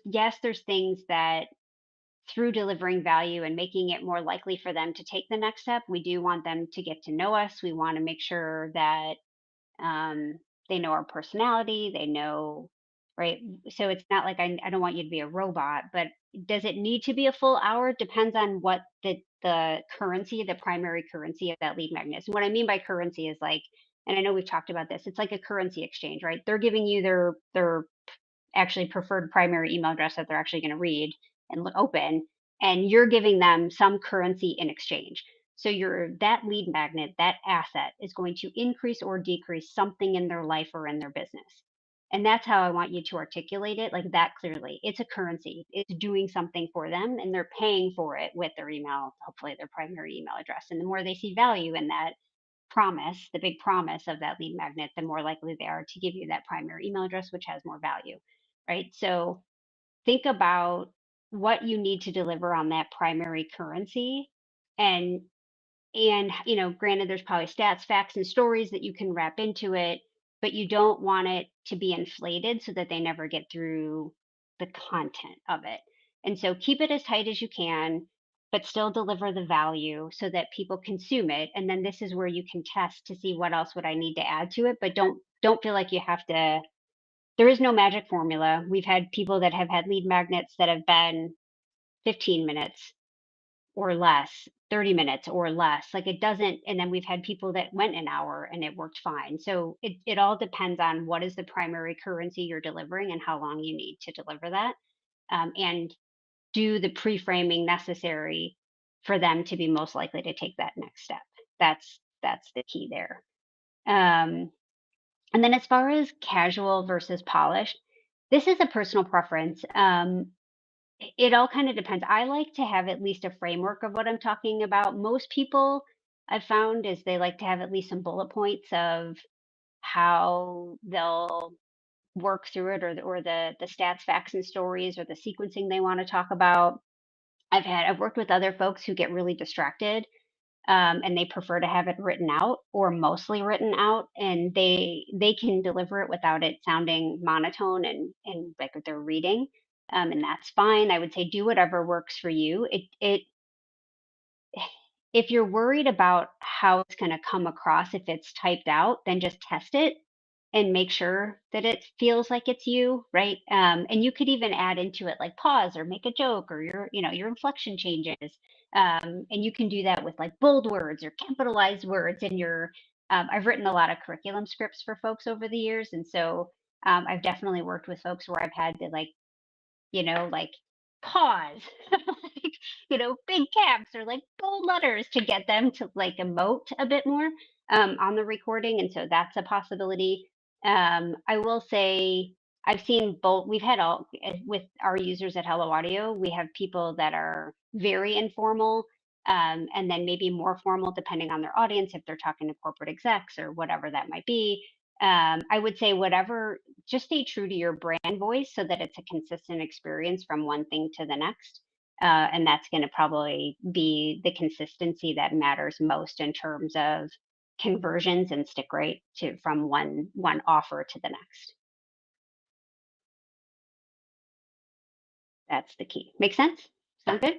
things that through delivering value and making it more likely for them to take the next step, we do want them to get to know us. We want to make sure that um, they know our personality, they know, right? So it's not like I don't want you to be a robot, but does it need to be a full hour? Depends on what the currency, the primary currency of that lead magnet is. And what I mean by currency is like, and I know we've talked about this, it's like a currency exchange, right? They're giving you their actually preferred primary email address that they're actually going to read and open, and you're giving them some currency in exchange. So that lead magnet, that asset is going to increase or decrease something in their life or in their business. And that's how I want you to articulate it, like that clearly. It's a currency. It's doing something for them and they're paying for it with their email, hopefully their primary email address. And the more they see value in that, promise, the big promise of that lead magnet, the more likely they are to give you that primary email address, which has more value, right? So think about what you need to deliver on that primary currency, and granted, there's probably stats, facts, and stories that you can wrap into it, but you don't want it to be inflated so that they never get through the content of it. And so keep it as tight as you can, but still deliver the value so that people consume it. And then this is where you can test to see what else would I need to add to it, but don't feel like you have to. There is no magic formula. We've had people that have had lead magnets that have been 15 minutes or less, 30 minutes or less. Like it doesn't, and then we've had people that went an hour and it worked fine. So it all depends on what is the primary currency you're delivering and how long you need to deliver that. And do the pre-framing necessary for them to be most likely to take that next step. That's the key there. Um, and then as far as casual versus polished, this is a personal preference. It all kind of depends. I like to have at least a framework of what I'm talking about. Most people I've found is they like to have at least some bullet points of how they'll work through it, or the stats, facts, and stories, or the sequencing they want to talk about. I've worked with other folks who get really distracted, and they prefer to have it written out or mostly written out, and they can deliver it without it sounding monotone and like they're reading, and that's fine. I would say do whatever works for you. It If you're worried about how it's going to come across if it's typed out, then just test it and make sure that it feels like it's you, right? And you could even add into it like pause or make a joke or your inflection changes. And you can do that with like bold words or capitalized words. And I've written a lot of curriculum scripts for folks over the years, and so I've definitely worked with folks where I've had to like pause, like, big caps or like bold letters to get them to like emote a bit more on the recording. And so that's a possibility. I will say I've seen both. We've had all with our users at Hello Audio, we have people that are very informal. And then maybe more formal depending on their audience, if they're talking to corporate execs or whatever that might be. I would say whatever, just stay true to your brand voice so that it's a consistent experience from one thing to the next. And that's going to probably be the consistency that matters most in terms of conversions and stick rate to from one offer to the next. That's the key. Make sense? Sound good?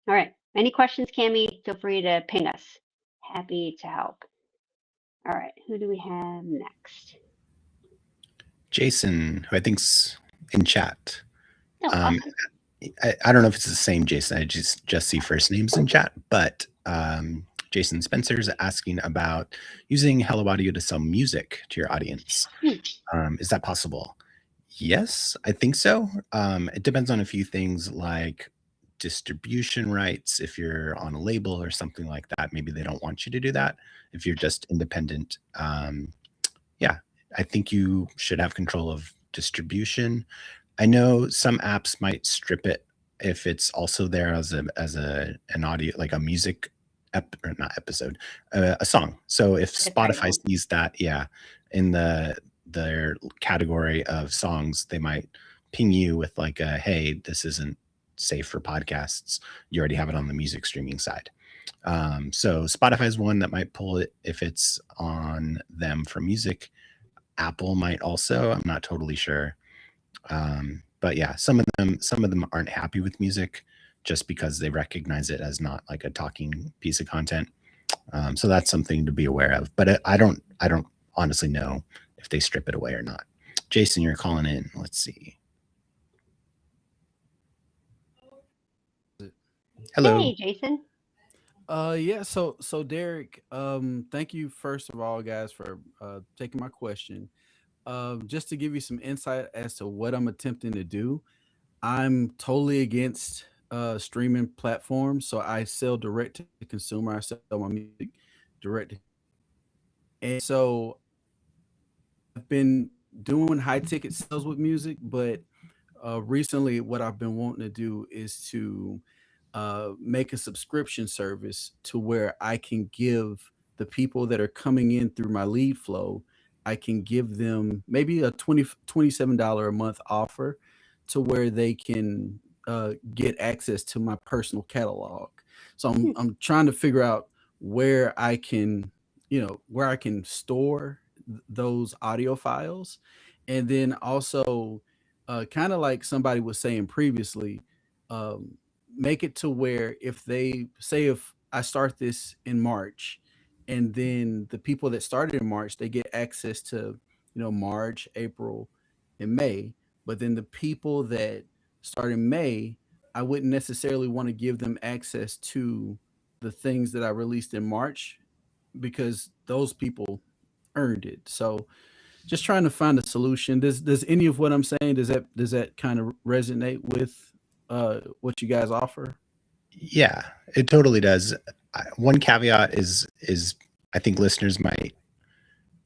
All right. Any questions, Cami? Feel free to ping us. Happy to help. All right. Who do we have next? Jason, who I think's in chat. Oh, awesome. I don't know if it's the same Jason. I just see first names in chat, but Jason Spencer's asking about using Hello Audio to sell music to your audience. Is that possible? Yes, I think so. It depends on a few things like distribution rights. If you're on a label or something like that, maybe they don't want you to do that. If you're just independent, yeah, I think you should have control of distribution. I know some apps might strip it if it's also there as an audio, like a music or not episode, a song. So if Spotify sees that, yeah, in their category of songs, they might ping you with like a, hey, this isn't safe for podcasts. You already have it on the music streaming side. So Spotify is one that might pull it if it's on them for music. Apple might also. I'm not totally sure. But yeah, some of them aren't happy with music just because they recognize it as not like a talking piece of content. So that's something to be aware of. But I don't honestly know if they strip it away or not. Jason, you're calling in. Let's see. Hello. Hey, Jason. Yeah, so Derek, thank you first of all, guys, for taking my question. Just to give you some insight as to what I'm attempting to do, I'm totally against streaming platforms. So I sell direct to the consumer. I sell my music direct, and so I've been doing high ticket sales with music, but recently what I've been wanting to do is to make a subscription service to where I can give the people that are coming in through my lead flow, I can give them maybe a $27 a month offer to where they can get access to my personal catalog. So Hmm. I'm trying to figure out where I can, where I can store those audio files, and then also, kind of like somebody was saying previously, um, make it to where if they say if I start this in March, and then the people that started in March, they get access to, March, April, and May. But then the people that start in May, I wouldn't necessarily want to give them access to the things that I released in March, because those people earned it. So just trying to find a solution. Does any of what I'm saying, does that kind of resonate with what you guys offer? Yeah, it totally does. One caveat is I think listeners might.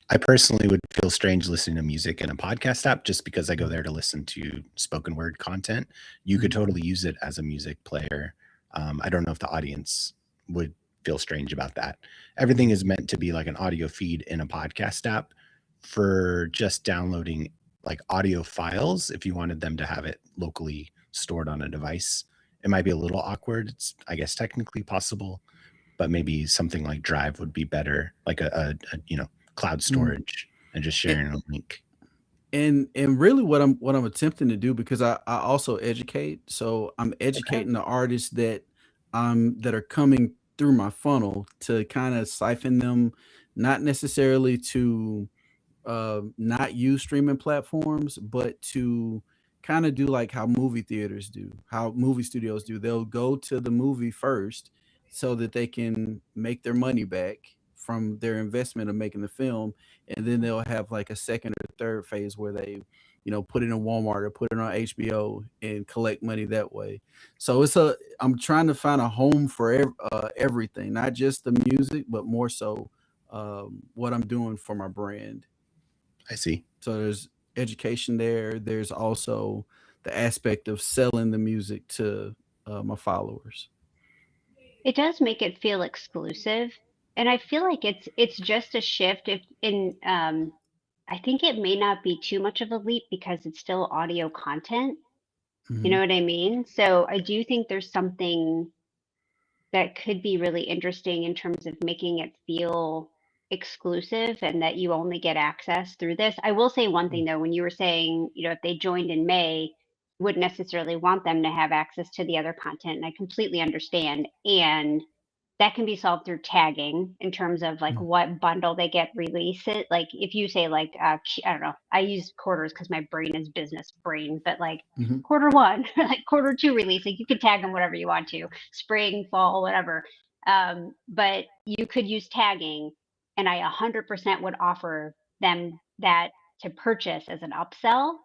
I personally would feel strange listening to music in a podcast app just because I go there to listen to spoken word content. You could totally use it as a music player. I don't know if the audience would feel strange about that. Everything is meant to be like an audio feed in a podcast app for just downloading like audio files. If you wanted them to have it locally stored on a device, it might be a little awkward. It's, I guess, technically possible, but maybe something like Drive would be better, like a cloud Mm. storage and just And, sharing a link. and really what I'm attempting to do, because I also educate, so I'm Okay. educating the artists that are coming through my funnel, to kind of siphon them, not necessarily to not use streaming platforms, but to kind of do like how movie theaters do, how movie studios do. They'll go to the movie first so that they can make their money back from their investment of making the film, and then they'll have like a second or third phase where they, put it in Walmart or put it on HBO and collect money that way. So I'm trying to find a home for everything, not just the music, but more so what I'm doing for my brand. I see. So there's education there. There's also the aspect of selling the music to my followers. It does make it feel exclusive, and I feel like it's just a shift. If in I think it may not be too much of a leap because it's still audio content. You Hmm. know what I mean? So I do think there's something that could be really interesting in terms of making it feel exclusive and that you only get access through this. I will say one thing though, when you were saying, if they joined in May, wouldn't necessarily want them to have access to the other content. And I completely understand. And that can be solved through tagging in terms of like what bundle they get release it. Like if you say like I don't know, I use quarters because my brain is business brain, but like Hmm. quarter one or like quarter two release, like you can tag them whatever you want to, spring, fall, whatever. But you could use tagging, and I 100% would offer them that to purchase as an upsell,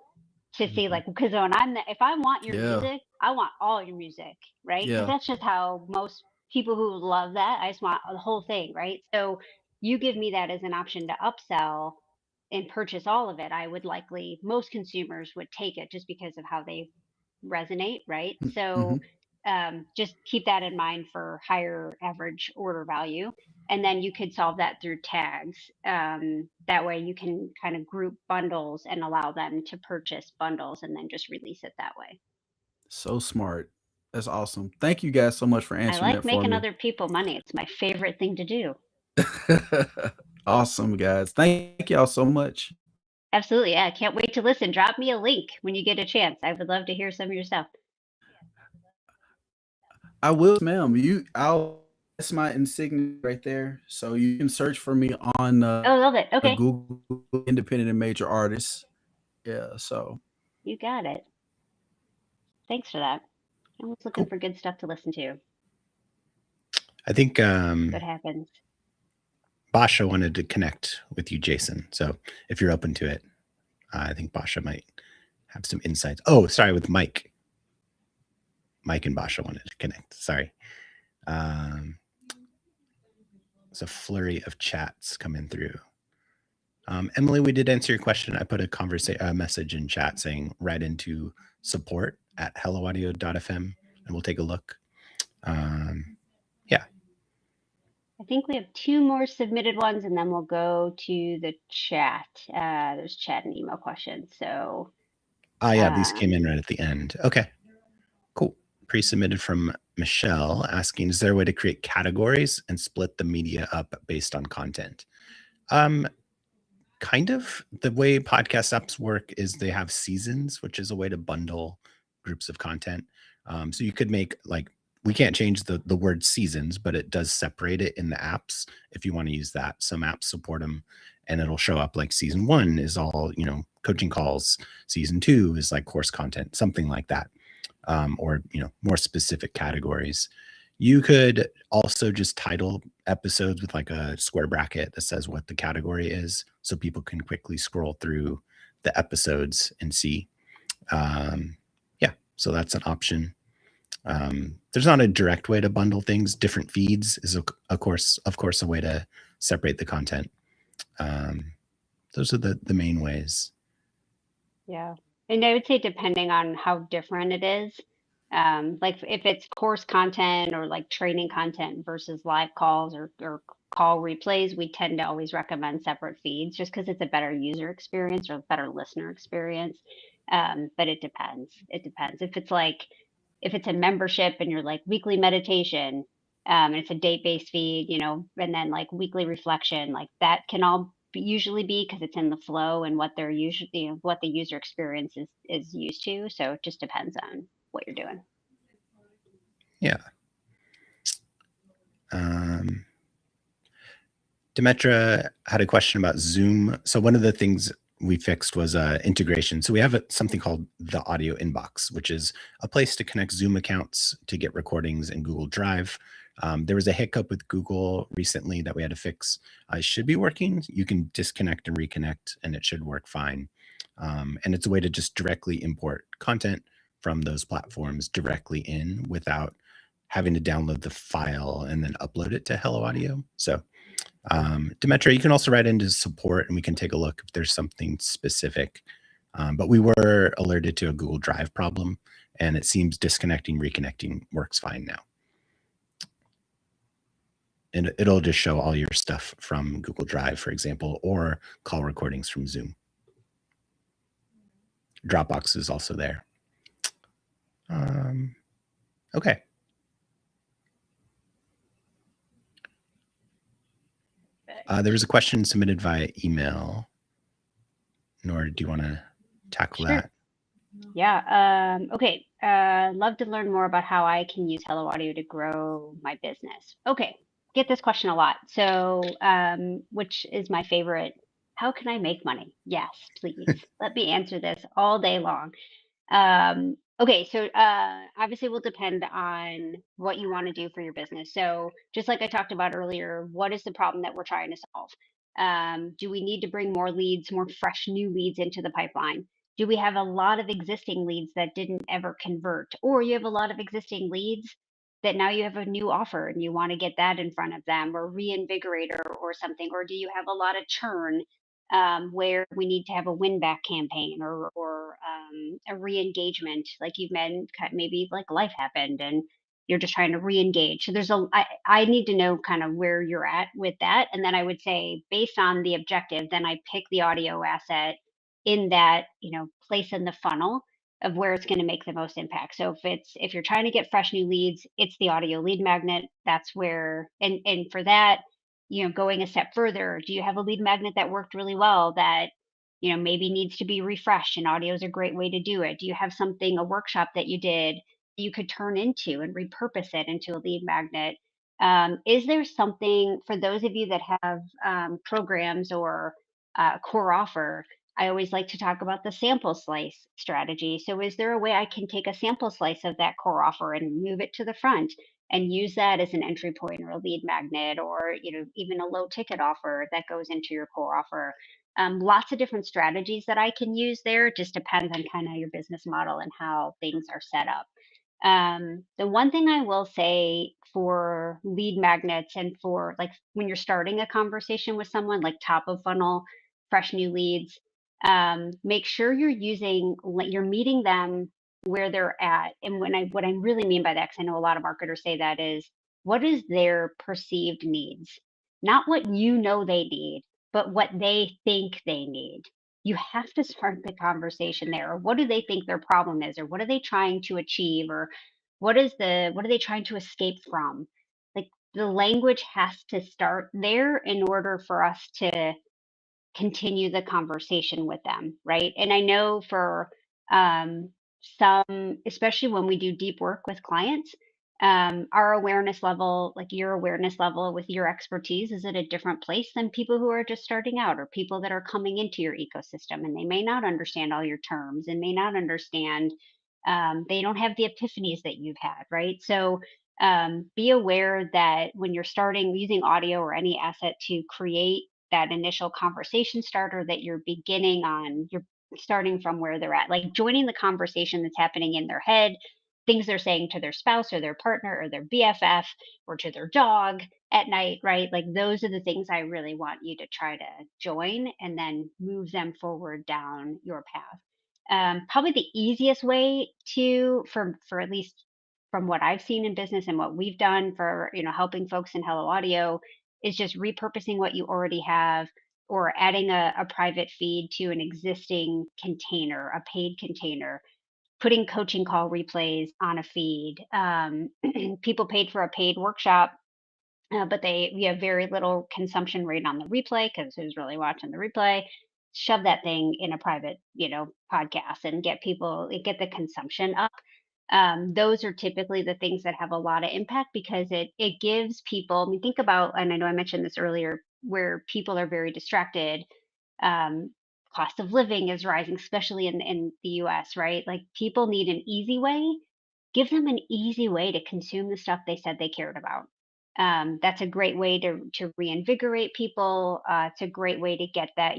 to see Hmm. like, because when if I want your Yeah. music, I want all your music, right? Because Yeah. that's just how most people who love that, I just want the whole thing, right? So you give me that as an option to upsell and purchase all of it. I would likely, most consumers would take it just because of how they resonate, right? Hmm. So just keep that in mind for higher average order value. And then you could solve that through tags. That way you can kind of group bundles and allow them to purchase bundles and then just release it that way. So smart. That's awesome. Thank you guys so much for I answering like that for making me. other people money. It's my favorite thing to do. Awesome, guys. Thank y'all so much. Absolutely. Yeah. I can't wait to listen. Drop me a link when you get a chance. I would love to hear some of your stuff. I will, ma'am. That's my insignia right there. So you can search for me on Oh, love it. Okay. Google independent and major artists. Yeah. So You got it. Thanks for that. I was looking Cool. for good stuff to listen to. I think What happens? Basha wanted to connect with you, Jason. So if you're open to it, I think Basha might have some insights. Oh, sorry, with Mike. Mike and Basha wanted to connect. Sorry. There's a flurry of chats coming through. Emily, we did answer your question. I put a message in chat saying write into support@helloaudio.fm and we'll take a look. Yeah. I think we have 2 more submitted ones, and then we'll go to the chat. There's chat and email questions. So, Yeah, these came in right at the end. Okay, cool. Pre-submitted from Michelle asking, is there a way to create categories and split the media up based on content? Kind of. The way podcast apps work is they have seasons, which is a way to bundle groups of content. So you could make, like, we can't change the word seasons, but it does separate it in the apps if you want to use that. Some apps support them, and it'll show up like season 1 is all, coaching calls. Season 2 is like course content, something like that. Or, more specific categories. You could also just title episodes with like a square bracket that says what the category is, so people can quickly scroll through the episodes and see. Yeah, so that's an option. There's not a direct way to bundle things. Different feeds is, of course, a way to separate the content. Those are the main ways. yeah. And I would say depending on how different it is, like if it's course content or like training content versus live calls or call replays, we tend to always recommend separate feeds just because it's a better user experience or a better listener experience. But it depends. It depends. If it's a membership and you're like weekly meditation, and it's a date-based feed, and then like weekly reflection, like that can all usually be because it's in the flow and what they're usually, what the user experience is used to. So it just depends on what you're doing. Yeah. Demetra had a question about Zoom. So one of the things we fixed was integration. So we have something called the audio inbox, which is a place to connect Zoom accounts to get recordings in Google Drive. There was a hiccup with Google recently that we had to fix. It should be working. You can disconnect and reconnect, and it should work fine. And it's a way to just directly import content from those platforms directly in without having to download the file and then upload it to Hello Audio. So Demetra, you can also write into support and we can take a look if there's something specific. But we were alerted to a Google Drive problem, and it seems disconnecting, reconnecting works fine now. And it'll just show all your stuff from Google Drive, for example, or call recordings from Zoom. Dropbox is also there. Okay. There was a question submitted via email. Nora, do you want to tackle that? Yeah. Okay. Love to learn more about how I can use Hello Audio to grow my business. Okay. Get this question a lot. So, which is my favorite? How can I make money? Yes, please. Let me answer this all day long. Okay, so obviously will depend on what you want to do for your business. So just like I talked about earlier, what is the problem that we're trying to solve? Do we need to bring more leads, more fresh new leads into the pipeline? Do we have a lot of existing leads that didn't ever convert? Or you have a lot of existing leads that now you have a new offer and you want to get that in front of them or reinvigorate or something? Or do you have a lot of churn where we need to have a win back campaign or a re-engagement, like you've meant maybe like life happened and you're just trying to re-engage. So I need to know kind of where you're at with that. And then I would say based on the objective, then I pick the audio asset in that, place in the funnel of where it's going to make the most impact. So if you're trying to get fresh new leads, it's the audio lead magnet. That's where, and for that, going a step further, do you have a lead magnet that worked really well that, maybe needs to be refreshed, and audio is a great way to do it? Do you have something, a workshop that you did you could turn into and repurpose it into a lead magnet? Is there something for those of you that have programs or core offer? I always like to talk about the sample slice strategy. So is there a way I can take a sample slice of that core offer and move it to the front and use that as an entry point or a lead magnet, or even a low ticket offer that goes into your core offer? Lots of different strategies that I can use there. It just depends on kind of your business model and how things are set up. The one thing I will say for lead magnets and for like when you're starting a conversation with someone, like top of funnel, fresh new leads, make sure you're meeting them where they're at. And what I really mean by that, because I know a lot of marketers say that, is what is their perceived needs? Not what you know they need, but what they think they need. You have to start the conversation there. Or what do they think their problem is? Or what are they trying to achieve? Or what are they trying to escape from? Like, the language has to start there in order for us to continue the conversation with them, right? And I know for um, some, especially when we do deep work with clients, our awareness level, like your awareness level with your expertise, is at a different place than people who are just starting out or people that are coming into your ecosystem, and they may not understand all your terms and may not understand. They don't have the epiphanies that you've had, right? So be aware that when you're starting using audio or any asset to create that initial conversation starter, that you're beginning on, you're starting from where they're at, like joining the conversation that's happening in their head, things they're saying to their spouse or their partner or their BFF or to their dog at night, right? Like, those are the things I really want you to try to join and then move them forward down your path. Probably the easiest way to, for at least from what I've seen in business and what we've done for, helping folks in Hello Audio, is just repurposing what you already have, or adding a private feed to an existing container, a paid container, putting coaching call replays on a feed. People paid for a paid workshop, but we have very little consumption rate on the replay because who's really watching the replay? Shove that thing in a private, podcast and get the consumption up. Those are typically the things that have a lot of impact, because it gives people. I mean, think about, and I know I mentioned this earlier, where people are very distracted. Um, Cost of living is rising, especially in the U.S. Right? Like, people need an easy way. Give them an easy way to consume the stuff they said they cared about. That's a great way to reinvigorate people. It's a great way to get that,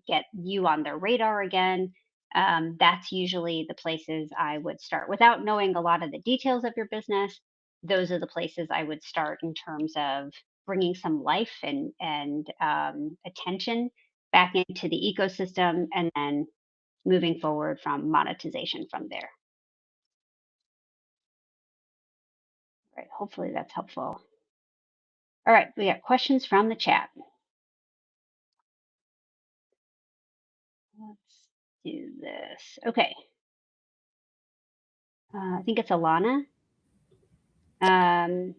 get you on their radar again. That's usually the places I would start. Without knowing a lot of the details of your business, those are the places I would start in terms of bringing some life and attention back into the ecosystem, and then moving forward from monetization from there. All right, hopefully that's helpful. All right, we got questions from the chat. Let's do this. Okay. I think it's Alana. Is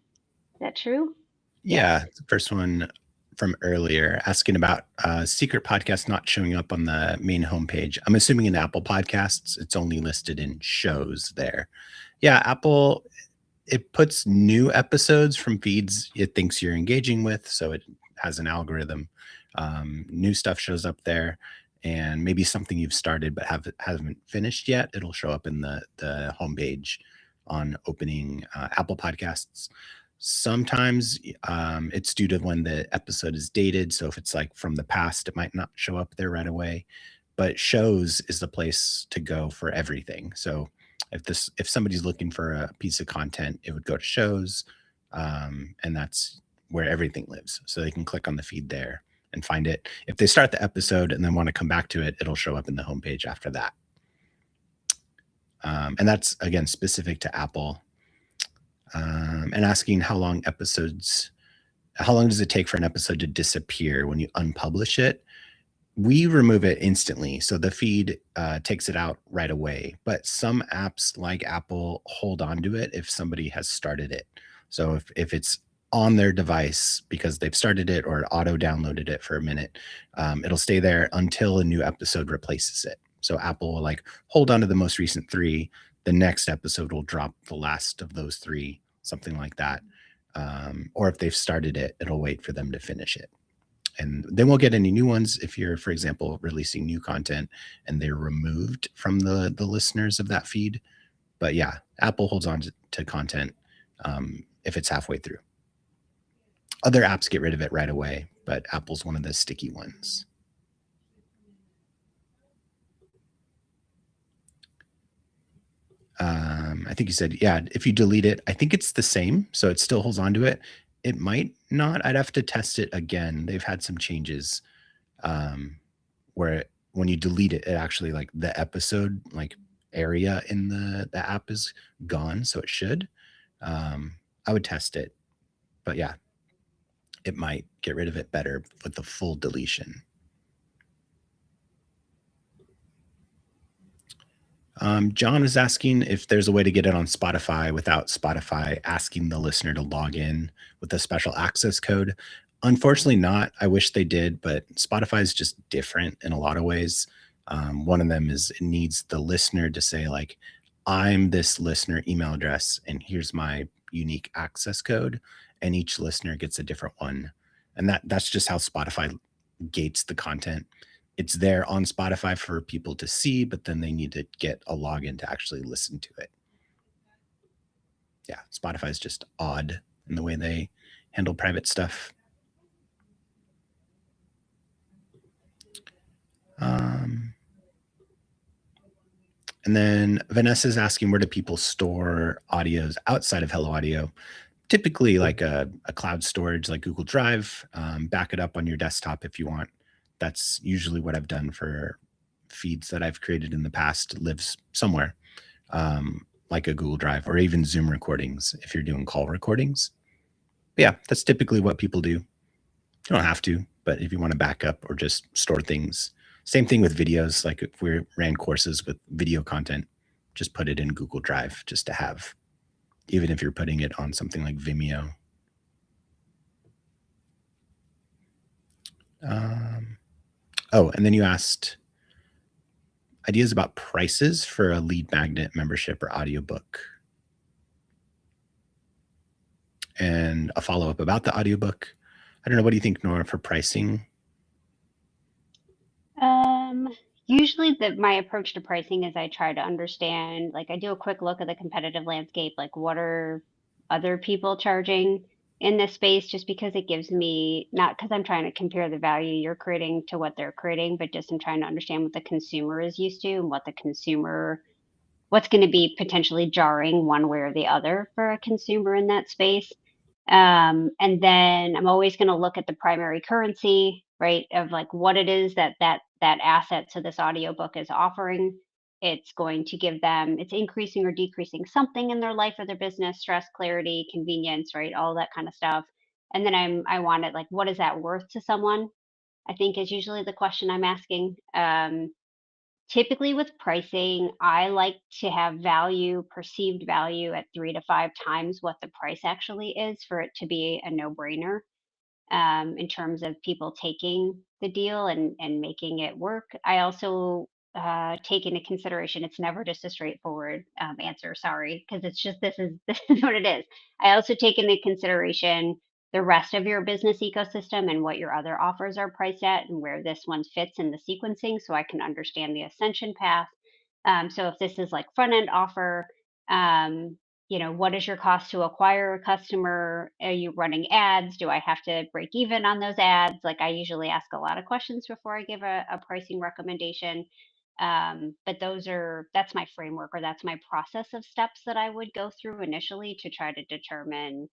that true? Yeah, the first one from earlier, asking about secret podcast not showing up on the main homepage. I'm assuming in Apple Podcasts, it's only listed in shows there. Yeah, Apple, it puts new episodes from feeds it thinks you're engaging with, so it has an algorithm. New stuff shows up there, and maybe something you've started but haven't finished yet, it'll show up in the homepage on opening Apple Podcasts. Sometimes it's due to when the episode is dated. So if it's like from the past, it might not show up there right away. But shows is the place to go for everything. So if somebody's looking for a piece of content, it would go to shows, and that's where everything lives. So they can click on the feed there and find it. If they start the episode and then want to come back to it, it'll show up in the homepage after that. And that's, again, specific to Apple. And asking how long does it take for an episode to disappear when you unpublish it? We remove it instantly, so the feed takes it out right away. But some apps like Apple hold on to it if somebody has started it. So if it's on their device because they've started it or auto downloaded it for a minute, it'll stay there until a new episode replaces it. So Apple will hold on to the most recent 3. The next episode will drop the last of those 3, something like that. Or if they've started it, it'll wait for them to finish it. And they won't get any new ones if you're, for example, releasing new content and they're removed from the listeners of that feed. But yeah, Apple holds on to content if it's halfway through. Other apps get rid of it right away, but Apple's one of the sticky ones. I think you said, yeah, if you delete it, I think it's the same. So it still holds on to it. It might not. I'd have to test it again. They've had some changes where when you delete it, it actually the episode area in the app is gone. So it should. I would test it, But yeah, it might get rid of it better with the full deletion. John is asking if there's a way to get it on Spotify without Spotify asking the listener to log in with a special access code. Unfortunately not. I wish they did, but Spotify is just different in a lot of ways. One of them is it needs the listener to say like, I'm this listener email address and here's my unique access code. And each listener gets a different one. And that's just how Spotify gates the content. It's there on Spotify for people to see, but then they need to get a login to actually listen to it. Yeah, Spotify is just odd in the way they handle private stuff. And then Vanessa's asking, where do people store audios outside of Hello Audio? Typically like a cloud storage like Google Drive. Back it up on your desktop if you want. That's usually what I've done for feeds that I've created in the past. Lives somewhere, like a Google Drive or even Zoom recordings if you're doing call recordings. But yeah, that's typically what people do. You don't have to, but if you want to back up or just store things. Same thing with videos. Like if we ran courses with video content, just put it in Google Drive just to have, even if you're putting it on something like Vimeo. Oh, and then you asked ideas about prices for a lead magnet membership or audiobook. And a follow-up about the audiobook. I don't know, what do you think, Nora, for pricing? Usually my approach to pricing is I try to understand, like I do a quick look at the competitive landscape, like what are other people charging in this space, just because it gives me, not because I'm trying to compare the value you're creating to what they're creating, but just I'm trying to understand what the consumer is used to and what's going to be potentially jarring one way or the other for a consumer in that space. And then I'm always going to look at the primary currency, right, of like what it is that asset, so this audiobook is offering. It's going to give them, it's increasing or decreasing something in their life or their business, stress, clarity, convenience, right, all that kind of stuff. And then I want it like, what is that worth to someone? I think is usually the question I'm asking. Typically with pricing, I like to have value, perceived value at 3 to 5 times what the price actually is for it to be a no-brainer, in terms of people taking the deal and making it work. I also take into consideration it's never just a straightforward answer. Sorry, because it's just this is what it is. I also take into consideration the rest of your business ecosystem and what your other offers are priced at and where this one fits in the sequencing, so I can understand the ascension path. So if this is like front end offer, what is your cost to acquire a customer? Are you running ads? Do I have to break even on those ads? Like I usually ask a lot of questions before I give a pricing recommendation. But that's my framework, or that's my process of steps that I would go through initially to try to determine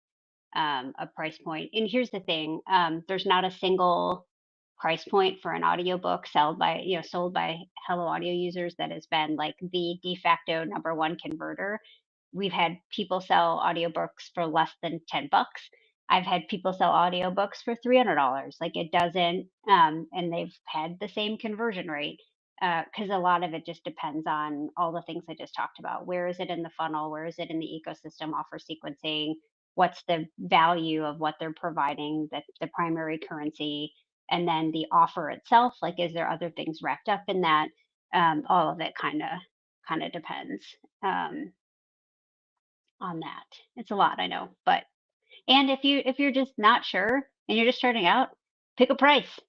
a price point. And here's the thing, there's not a single price point for an audiobook sold by Hello Audio users that has been like the de facto number one converter. We've had people sell audiobooks for less than $10. I've had people sell audiobooks for $300. Like it doesn't, and they've had the same conversion rate. Because a lot of it just depends on all the things I just talked about. Where is it in the funnel? Where is it in the ecosystem? Offer sequencing? What's the value of what they're providing? The primary currency, and then the offer itself. Like, is there other things wrapped up in that? All of it kind of depends. On that. It's a lot, I know, but and if you're just not sure and you're just starting out, pick a price.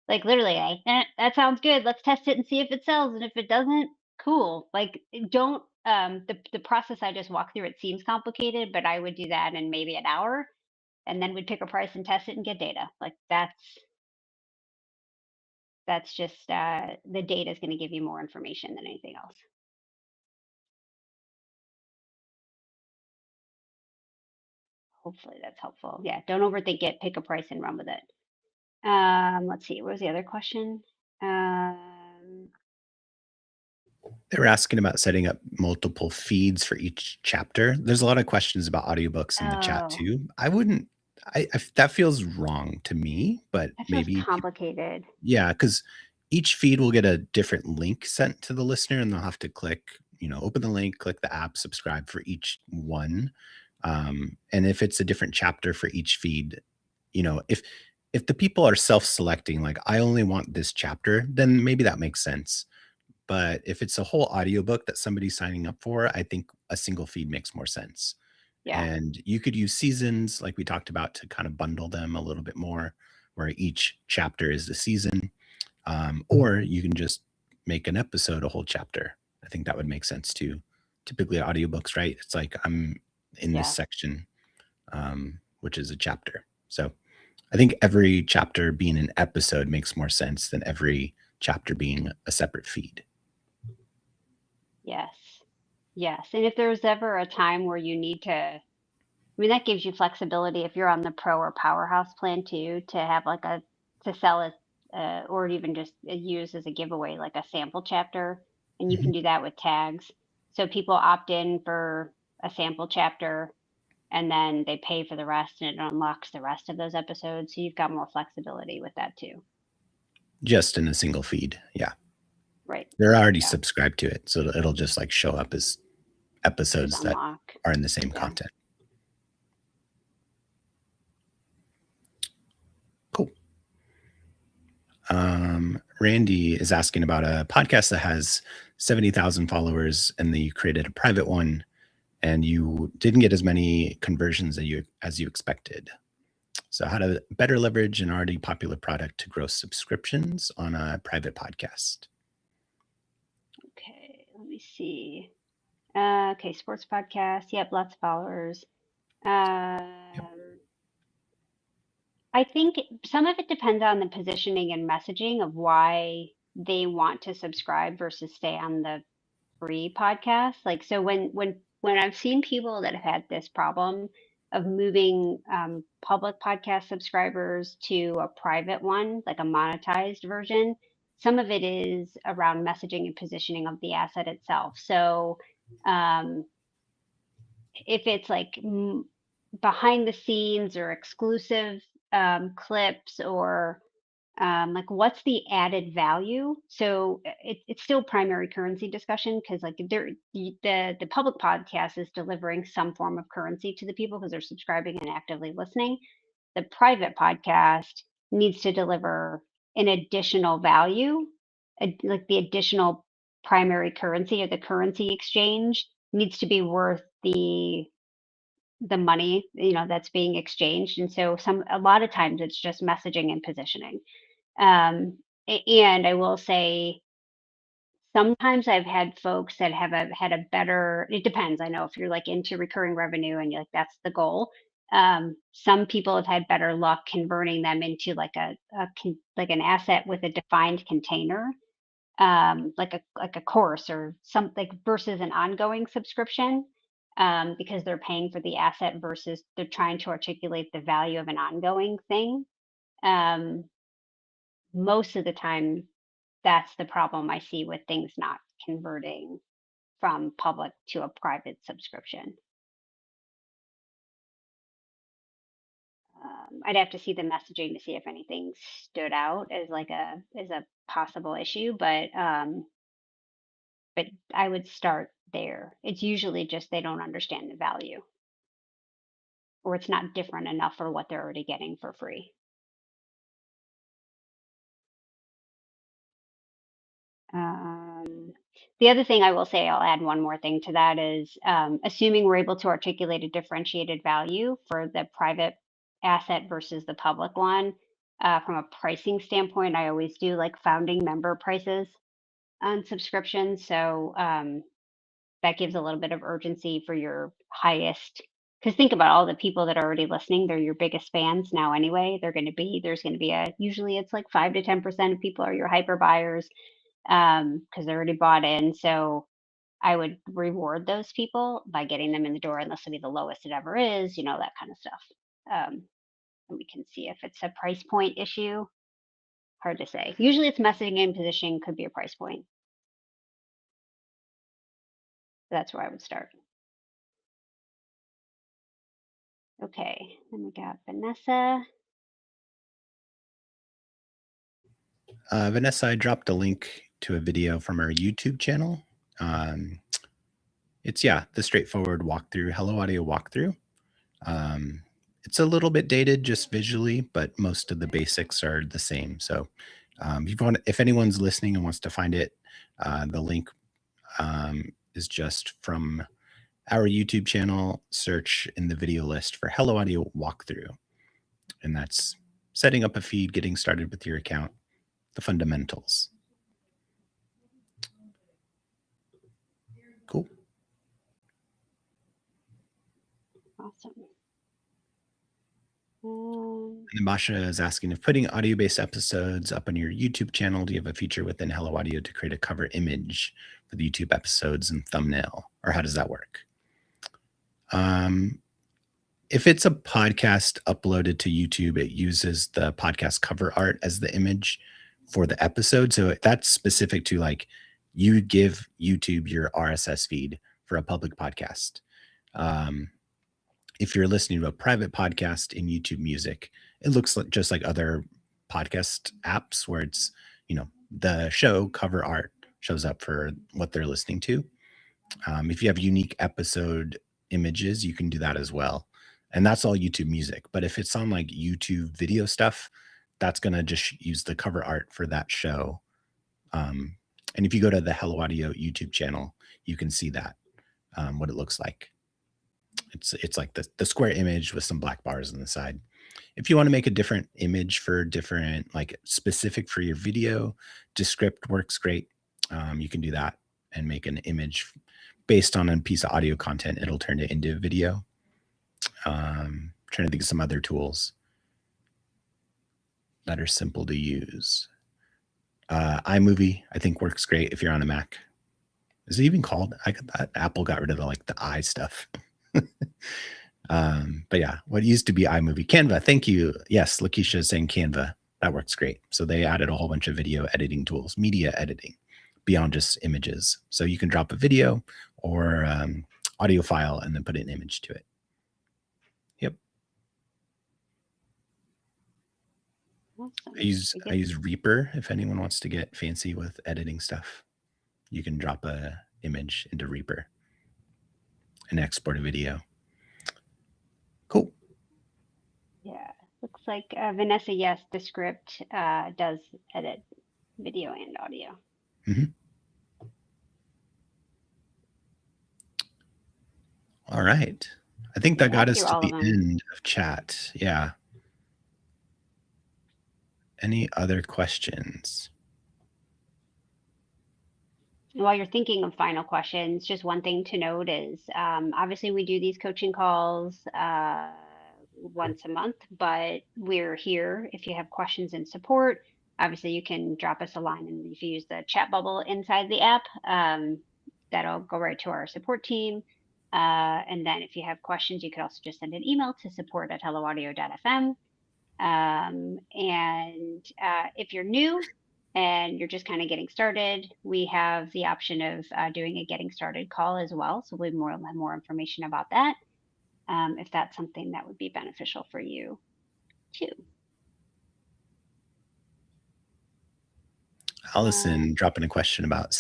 Like literally, that sounds good. Let's test it and see if it sells, and if it doesn't, cool. Like don't the process I just walked through. It seems complicated, but I would do that in maybe an hour, and then we'd pick a price and test it and get data. Like that's just the data is going to give you more information than anything else. Hopefully that's helpful. Yeah, don't overthink it. Pick a price and run with it. Let's see. What was the other question? They were asking about setting up multiple feeds for each chapter. There's a lot of questions about audiobooks in the chat too. I that feels wrong to me, but That feels maybe complicated. yeah, because each feed will get a different link sent to the listener, and they'll have to click, open the link, click the app, subscribe for each one. And if it's a different chapter for each feed, if the people are self-selecting, like I only want this chapter, then maybe that makes sense. But if it's a whole audiobook that somebody's signing up for, I think a single feed makes more sense. Yeah. And you could use seasons like we talked about to kind of bundle them a little bit more, where each chapter is the season. Or you can just make an episode a whole chapter. I think that would make sense too. Typically audiobooks, right? It's like I'm in this Yeah. section, which is a chapter. So I think every chapter being an episode makes more sense than every chapter being a separate feed. Yes. Yes. And if there's ever a time where you need to, I mean, that gives you flexibility if you're on the pro or powerhouse plan too, to have like to sell it, or even just use as a giveaway, like a sample chapter. And you can do that with tags. So people opt in for a sample chapter and then they pay for the rest and it unlocks the rest of those episodes. So you've got more flexibility with that too. Just in a single feed. Yeah. Right. They're already Yeah. subscribed to it. So it'll just like show up as episodes that are in the same content. Cool. Randy is asking about a podcast that has 70,000 followers and you created a private one and you didn't get as many conversions as you expected. So how to better leverage an already popular product to grow subscriptions on a private podcast. Okay, let me see. Okay, sports podcast. Yep, lots of followers. I think some of it depends on the positioning and messaging of why they want to subscribe versus stay on the free podcast. Like, so when I've seen people that have had this problem of moving public podcast subscribers to a private one, like a monetized version, some of it is around messaging and positioning of the asset itself. So um, if it's like behind the scenes or exclusive clips or like what's the added value, so it's still primary currency discussion because like the public podcast is delivering some form of currency to the people because they're subscribing and actively listening. The private podcast needs to deliver an additional value, like the additional primary currency or the currency exchange needs to be worth the money that's being exchanged. And so a lot of times it's just messaging and positioning. And I will say sometimes I've had folks that have had a better, it depends. I know if you're like into recurring revenue and you're like, that's the goal. Some people have had better luck converting them into like like an asset with a defined container, like a course or something versus an ongoing subscription, because they're paying for the asset versus they're trying to articulate the value of an ongoing thing. Um, Most of the time, that's the problem I see with things not converting from public to a private subscription. I'd have to see the messaging to see if anything stood out as like as a possible issue, but I would start there. It's usually just they don't understand the value or it's not different enough for what they're already getting for free. The other thing I will say, I'll add one more thing to that is assuming we're able to articulate a differentiated value for the private asset versus the public one. From a pricing standpoint, I always do like founding member prices on subscriptions. So that gives a little bit of urgency for your highest. Because think about all the people that are already listening; they're your biggest fans now anyway. There's going to be usually it's like 5 to 10% of people are your hyper buyers because they're already bought in. So I would reward those people by getting them in the door, and this will be the lowest it ever is, that kind of stuff. And we can see if it's a price point issue. Hard to say. Usually it's messaging and positioning, could be a price point. That's where I would start. Okay, then we got Vanessa. Vanessa, I dropped a link to a video from our YouTube channel. It's the straightforward walkthrough, Hello Audio walkthrough. It's a little bit dated just visually, but most of the basics are the same. So if anyone's listening and wants to find it, the link is just from our YouTube channel. Search in the video list for Hello Audio walkthrough. And that's setting up a feed, getting started with your account, the fundamentals. Cool. Awesome. And then Masha is asking, if putting audio-based episodes up on your YouTube channel, do you have a feature within Hello Audio to create a cover image for the YouTube episodes and thumbnail, or how does that work? If it's a podcast uploaded to YouTube, it uses the podcast cover art as the image for the episode. So that's specific to, like, you give YouTube your RSS feed for a public podcast. If you're listening to a private podcast in YouTube Music, it looks like just like other podcast apps where it's, the show cover art shows up for what they're listening to. If you have unique episode images, you can do that as well. And that's all YouTube Music. But if it's on like YouTube video stuff, that's going to just use the cover art for that show. And if you go to the Hello Audio YouTube channel, you can see that, what it looks like. It's like the square image with some black bars on the side. If you want to make a different image for different, like specific for your video, Descript works great. You can do that and make an image based on a piece of audio content. It'll turn it into a video. Trying to think of some other tools that are simple to use. iMovie, I think, works great if you're on a Mac. Is it even called? Apple got rid of the i stuff. But yeah, what used to be iMovie. Canva, thank you. Yes, Lakeisha is saying Canva. That works great. So they added a whole bunch of video editing tools, media editing, beyond just images. So you can drop a video or audio file and then put an image to it. Yep. Awesome. I use Reaper if anyone wants to get fancy with editing stuff. You can drop a image into Reaper and export a video. Cool. Yeah, looks like Vanessa, yes, Descript does edit video and audio. Mm-hmm. All right. I think that got us to the end of chat. Yeah. Any other questions? While you're thinking of final questions, just one thing to note is obviously we do these coaching calls once a month, but we're here if you have questions and support. Obviously, you can drop us a line, and if you use the chat bubble inside the app, that'll go right to our support team. And then if you have questions, you could also just send an email to support@helloaudio.fm. And if you're new and you're just kind of getting started, we have the option of doing a getting started call as well. So we'll have more information about that if that's something that would be beneficial for you too. Allison dropping a question about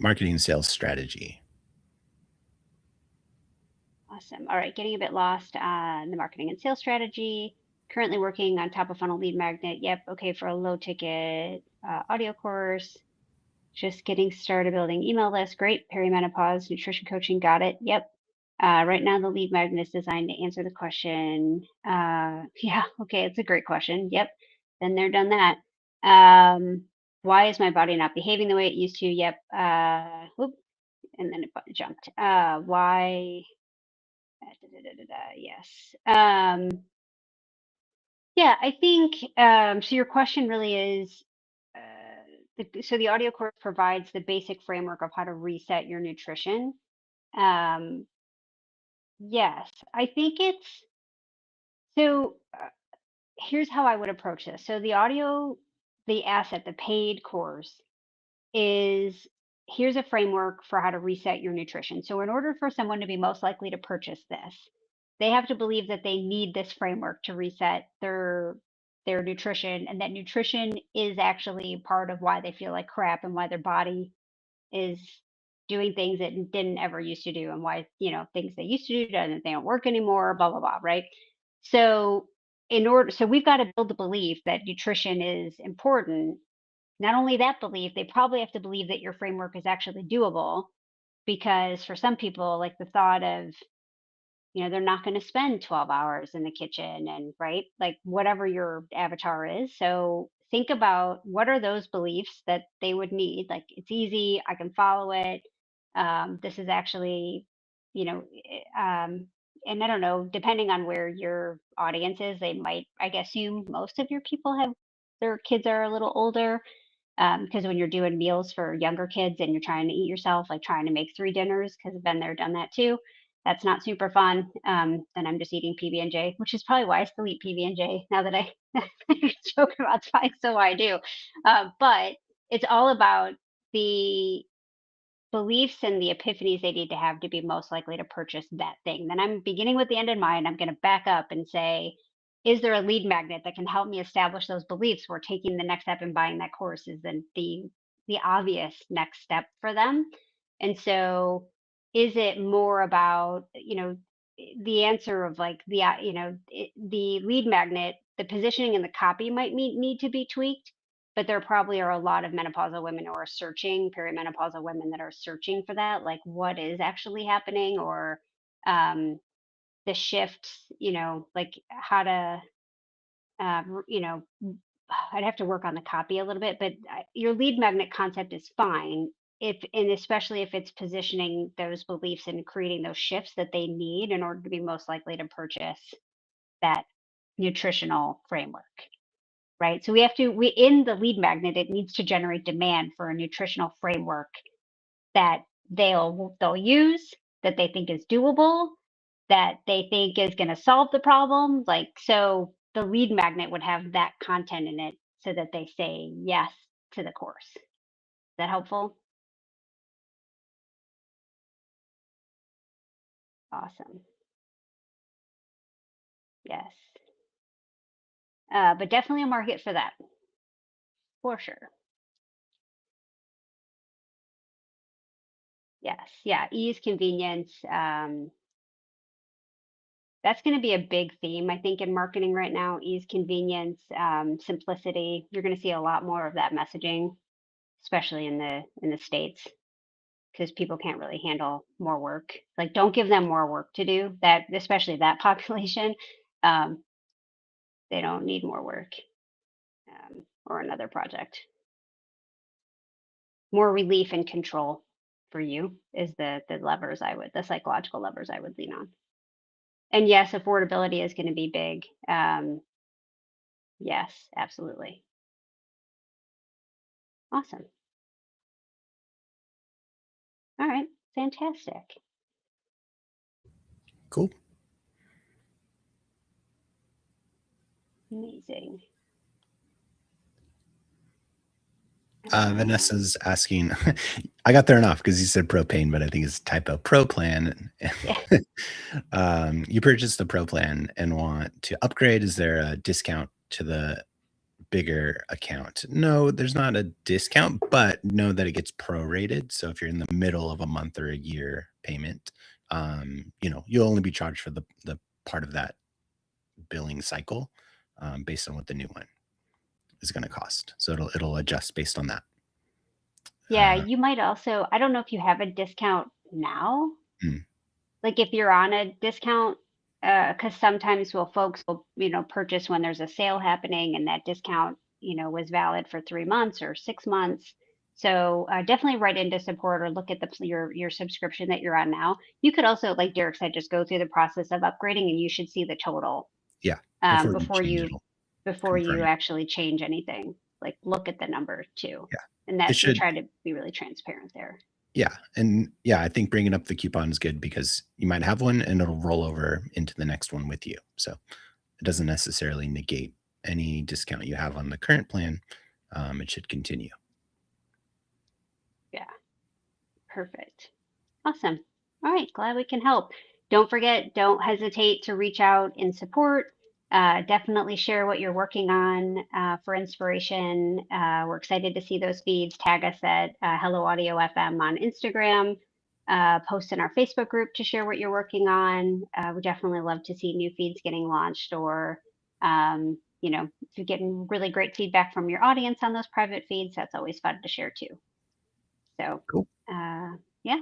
marketing sales strategy. Awesome. All right. Getting a bit lost on the marketing and sales strategy. Currently working on top of funnel lead magnet. Yep. Okay. For a low ticket audio course. Just getting started building email list. Great. Perimenopause, nutrition coaching. Got it. Yep. Right now the lead magnet is designed to answer the question. Yeah. Okay. It's a great question. Yep. Been there, done that. Why is my body not behaving the way it used to? Yep. Whoop. And then it jumped. Why? Yes. Yeah, I think so. Your question really is so the audio course provides the basic framework of how to reset your nutrition. Yes, I think it's so. Here's how I would approach this. So the asset, the paid course is here's a framework for how to reset your nutrition. So in order for someone to be most likely to purchase this, they have to believe that they need this framework to reset their nutrition, and that nutrition is actually part of why they feel like crap and why their body is doing things it didn't ever used to do, and why, things they used to do they don't work anymore, blah blah blah, right? So so we've got to build the belief that nutrition is important. Not only that belief, they probably have to believe that your framework is actually doable, because for some people, like, the thought of, they're not going to spend 12 hours in the kitchen, and right, like, whatever your avatar is. So think about what are those beliefs that they would need. Like, it's easy, I can follow it. This is actually, and I don't know, depending on where your audience is, they might, I guess, most of your people have their kids are a little older, because when you're doing meals for younger kids and you're trying to eat yourself, like trying to make 3 dinners, because I've been there, done that too. That's not super fun. Then I'm just eating PB&J, which is probably why I still eat PB&J now that I joke about spying, so I do. But it's all about the beliefs and the epiphanies they need to have to be most likely to purchase that thing. Then I'm beginning with the end in mind. I'm going to back up and say, is there a lead magnet that can help me establish those beliefs, where taking the next step and buying that course is then the obvious next step for them? And so, is it more about, the answer of, like, the lead magnet, the positioning and the copy might need to be tweaked, but there probably are a lot of menopausal women who are searching, perimenopausal women that are searching for that, like, what is actually happening, or the shifts, like how to, I'd have to work on the copy a little bit, but your lead magnet concept is fine, and especially if it's positioning those beliefs and creating those shifts that they need in order to be most likely to purchase that nutritional framework. Right. So we in the lead magnet, it needs to generate demand for a nutritional framework that they'll use, that they think is doable, that they think is going to solve the problem. Like, so the lead magnet would have that content in it so that they say yes to the course. Is that helpful? Awesome. Yes. But definitely a market for that, for sure. Yes. Yeah. Ease, convenience. That's going to be a big theme, I think, in marketing right now. Ease, convenience, simplicity. You're going to see a lot more of that messaging, especially in the States, because people can't really handle more work. Like, don't give them more work to do. That, especially that population, they don't need more work, or another project. More relief and control for you is the psychological levers I would lean on. And yes, affordability is going to be big. Yes, absolutely. Awesome. All right. Fantastic. Cool. Amazing. Vanessa's asking, I got there enough because you said propane, but I think it's typo. Pro plan. Yeah. You purchased the pro plan and want to upgrade. Is there a discount to the bigger account? No, there's not a discount, but know that it gets prorated. So if you're in the middle of a month or a year payment, you'll only be charged for the part of that billing cycle, based on what the new one is going to cost. So it'll adjust based on that. Yeah, you might also, I don't know if you have a discount now. Like, if you're on a discount, because sometimes folks will, purchase when there's a sale happening, and that discount, was valid for 3 months or 6 months. So definitely write into support, or look at your subscription that you're on now. You could also, like Derek said, just go through the process of upgrading, and you should see the total. Yeah. Before you it. actually change anything. Like, look at the number too. Yeah. And that we try to be really transparent there. Yeah. And yeah, I think bringing up the coupon is good, because you might have one and it'll roll over into the next one with you. So it doesn't necessarily negate any discount you have on the current plan. It should continue. Yeah. Perfect. Awesome. All right. Glad we can help. don't forget, don't hesitate to reach out and support. Definitely share what you're working on for inspiration. We're excited to see those feeds. Tag us at Hello Audio FM on Instagram. Post in our Facebook group to share what you're working on. We definitely love to see new feeds getting launched, or you know, if you're getting really great feedback from your audience on those private feeds, that's always fun to share too. So Cool. yeah,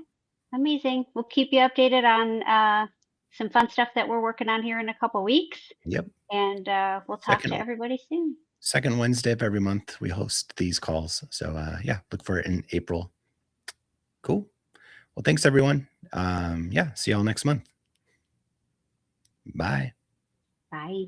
amazing. We'll keep you updated on some fun stuff that we're working on here in a couple weeks. Yep. And we'll talk to everybody soon. Second Wednesday of every month, we host these calls. So yeah, look for it in April. Cool. Well, thanks everyone. Yeah, see y'all next month. Bye. Bye.